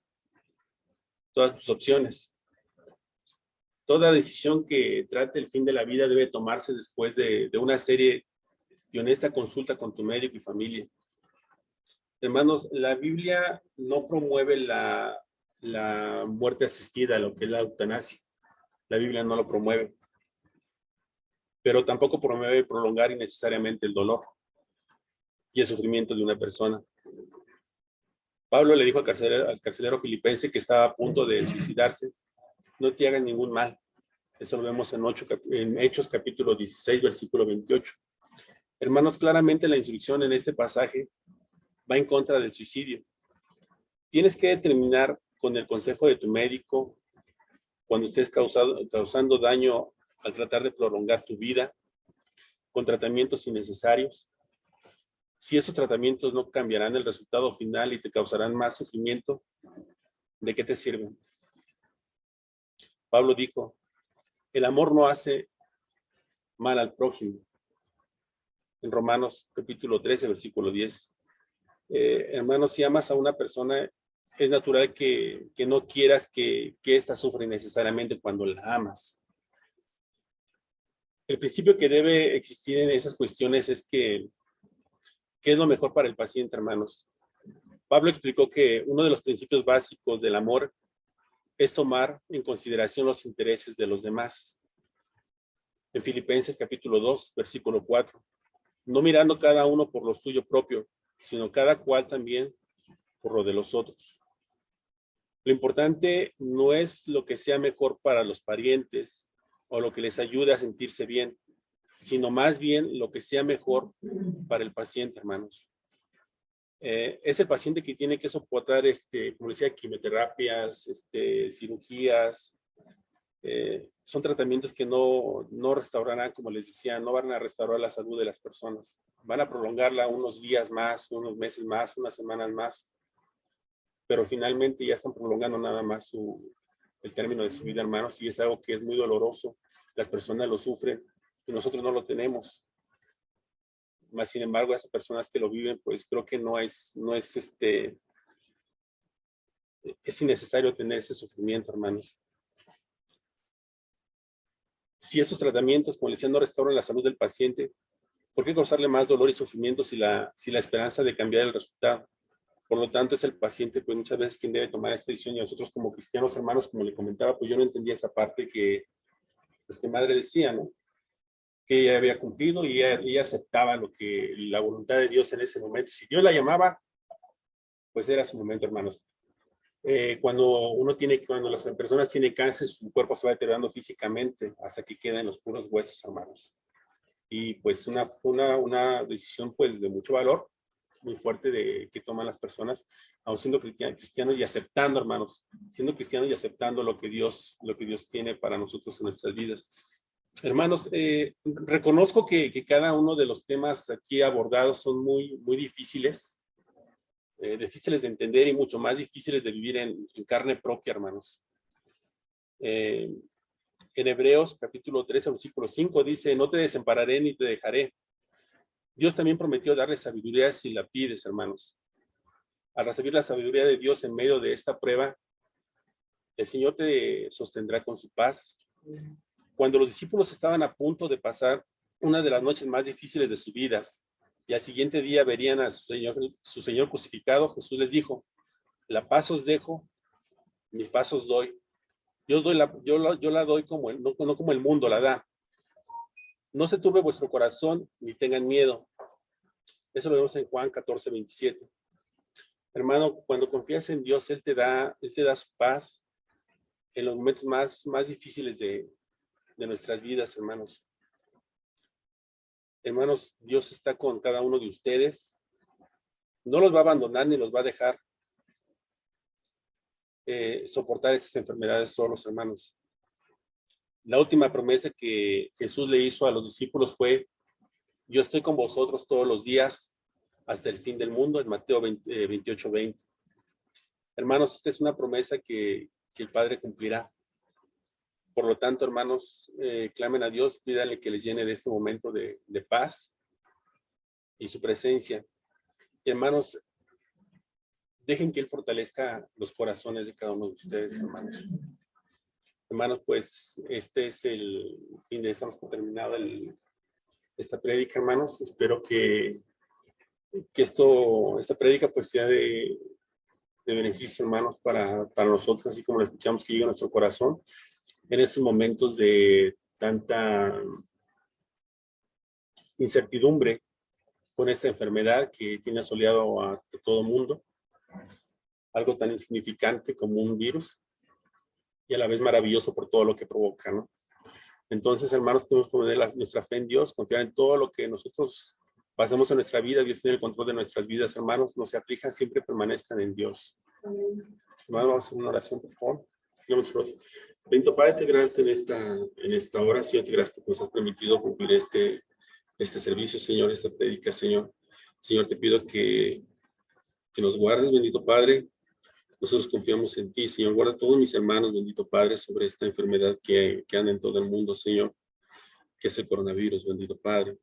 todas tus opciones. Toda decisión que trate el fin de la vida debe tomarse después de una serie y honesta consulta con tu médico y familia. Hermanos, la Biblia no promueve la muerte asistida, lo que es la eutanasia. La Biblia no lo promueve. Pero tampoco promueve prolongar innecesariamente el dolor y el sufrimiento de una persona. Pablo le dijo al carcelero filipense que estaba a punto de suicidarse: no te hagan ningún mal. Eso lo vemos en Hechos capítulo 16, versículo 28. Hermanos, claramente la instrucción en este pasaje va en contra del suicidio. Tienes que determinar con el consejo de tu médico cuando estés causando daño al tratar de prolongar tu vida con tratamientos innecesarios. Si esos tratamientos no cambiarán el resultado final y te causarán más sufrimiento, ¿de qué te sirven? Pablo dijo: el amor no hace mal al prójimo. En Romanos capítulo 13, versículo 10. Hermanos, si amas a una persona, es natural que no quieras que ésta sufra necesariamente cuando la amas. El principio que debe existir en esas cuestiones es ¿qué es lo mejor para el paciente, hermanos? Pablo explicó que uno de los principios básicos del amor es tomar en consideración los intereses de los demás. En Filipenses capítulo 2, versículo 4. No mirando cada uno por lo suyo propio, sino cada cual también por lo de los otros. Lo importante no es lo que sea mejor para los parientes o lo que les ayude a sentirse bien, sino más bien lo que sea mejor para el paciente, hermanos. Es el paciente que tiene que soportar, como decía, quimioterapias, cirugías. Son tratamientos que no restaurarán, como les decía, no van a restaurar la salud de las personas. Van a prolongarla unos días más, unos meses más, unas semanas más, pero finalmente ya están prolongando nada más el término de su vida, hermanos, y es algo que es muy doloroso. Las personas lo sufren y nosotros no lo tenemos. Más sin embargo, esas personas que lo viven, pues creo que es innecesario tener ese sufrimiento, hermanos. Si estos tratamientos, como les decía, no restauran la salud del paciente, ¿por qué causarle más dolor y sufrimiento si la esperanza de cambiar el resultado? Por lo tanto, es el paciente, pues muchas veces quien debe tomar esta decisión, y nosotros como cristianos, hermanos, como le comentaba, pues yo no entendía esa parte que madre decía, ¿no? que ella había cumplido y ella aceptaba lo que la voluntad de Dios en ese momento. Si Dios la llamaba, pues era su momento, hermanos. Cuando las personas tienen cáncer, su cuerpo se va deteriorando físicamente hasta que quedan los puros huesos, hermanos. Y pues una decisión pues de mucho valor, muy fuerte que toman las personas, aun siendo cristianos y aceptando, hermanos, siendo cristianos y aceptando lo que Dios tiene para nosotros en nuestras vidas. Hermanos, reconozco que cada uno de los temas aquí abordados son muy, muy difíciles, difíciles de entender y mucho más difíciles de vivir en carne propia, hermanos. En Hebreos capítulo 13, versículo 5 dice, no te desampararé ni te dejaré. Dios también prometió darle sabiduría si la pides, hermanos. Al recibir la sabiduría de Dios en medio de esta prueba, el Señor te sostendrá con su paz. Cuando los discípulos estaban a punto de pasar una de las noches más difíciles de sus vidas y al siguiente día verían a su Señor crucificado, Jesús les dijo, la paz os dejo, mi paz os doy. Yo la doy no como el mundo la da. No se turbe vuestro corazón ni tengan miedo. Eso lo vemos en Juan 14, 27. Hermano, cuando confías en Dios, Él te da su paz en los momentos más difíciles de nuestras vidas, hermanos. Hermanos, Dios está con cada uno de ustedes. No los va a abandonar ni los va a dejar soportar esas enfermedades solos, hermanos. La última promesa que Jesús le hizo a los discípulos fue, yo estoy con vosotros todos los días hasta el fin del mundo, en Mateo 28, 20. Hermanos, esta es una promesa que el Padre cumplirá. Por lo tanto, hermanos, clamen a Dios, pídanle que les llene de este momento de paz y su presencia. Y hermanos, dejen que Él fortalezca los corazones de cada uno de ustedes, hermanos. Hermanos, pues este es el fin de estamos por terminada esta prédica, hermanos. Espero que esta prédica pues sea de beneficio, hermanos, para nosotros, así como lo escuchamos que llega a nuestro corazón en estos momentos de tanta incertidumbre con esta enfermedad que tiene asoleado a todo mundo, algo tan insignificante como un virus y a la vez maravilloso por todo lo que provoca, ¿no? Entonces, hermanos, tenemos que poner nuestra fe en Dios, confiar en todo lo que nosotros pasamos en nuestra vida. Dios tiene el control de nuestras vidas, hermanos. No se aflijan, siempre permanezcan en Dios. Hermanos, vamos a hacer una oración, por favor. Bendito Padre, te gracias en esta hora. Señor, te gracias porque nos has permitido cumplir este servicio, Señor, esta prédica, Señor. Señor, te pido que nos guardes, bendito Padre. Nosotros confiamos en ti, Señor. Guarda a todos mis hermanos, bendito Padre, sobre esta enfermedad que anda en todo el mundo, Señor, que es el coronavirus, bendito Padre.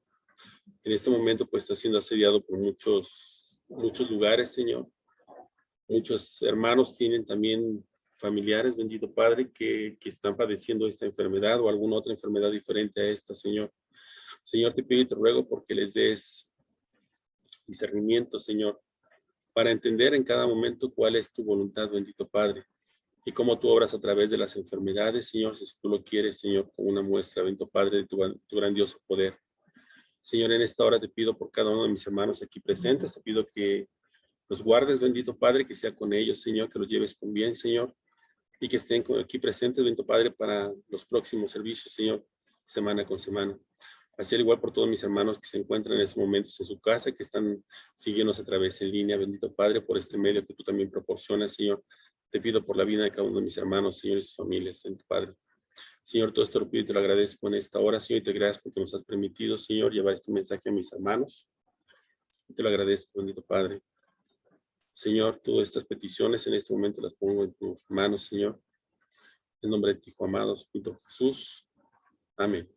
En este momento, pues, está siendo asediado por muchos lugares, Señor. Muchos hermanos tienen también familiares, bendito Padre, que están padeciendo esta enfermedad o alguna otra enfermedad diferente a esta, Señor. Señor, te pido y te ruego porque les des discernimiento, Señor, para entender en cada momento cuál es tu voluntad, bendito Padre, y cómo tú obras a través de las enfermedades, Señor, si tú lo quieres, Señor, como una muestra, bendito Padre, de tu grandioso poder. Señor, en esta hora te pido por cada uno de mis hermanos aquí presentes, te pido que los guardes, bendito Padre, que sea con ellos, Señor, que los lleves con bien, Señor, y que estén aquí presentes, bendito Padre, para los próximos servicios, Señor, semana con semana. Así al igual por todos mis hermanos que se encuentran en estos momentos en su casa, que están siguiéndonos a través en línea, bendito Padre, por este medio que tú también proporcionas, Señor. Te pido por la vida de cada uno de mis hermanos, Señor, y sus familias, bendito Padre. Señor, todo esto lo pido y te lo agradezco en esta hora, Señor, y te agradezco porque nos has permitido, Señor, llevar este mensaje a mis hermanos. Te lo agradezco, bendito Padre. Señor, todas estas peticiones en este momento las pongo en tus manos, Señor. En nombre de ti, Hijo amado, Espíritu Jesús. Amén.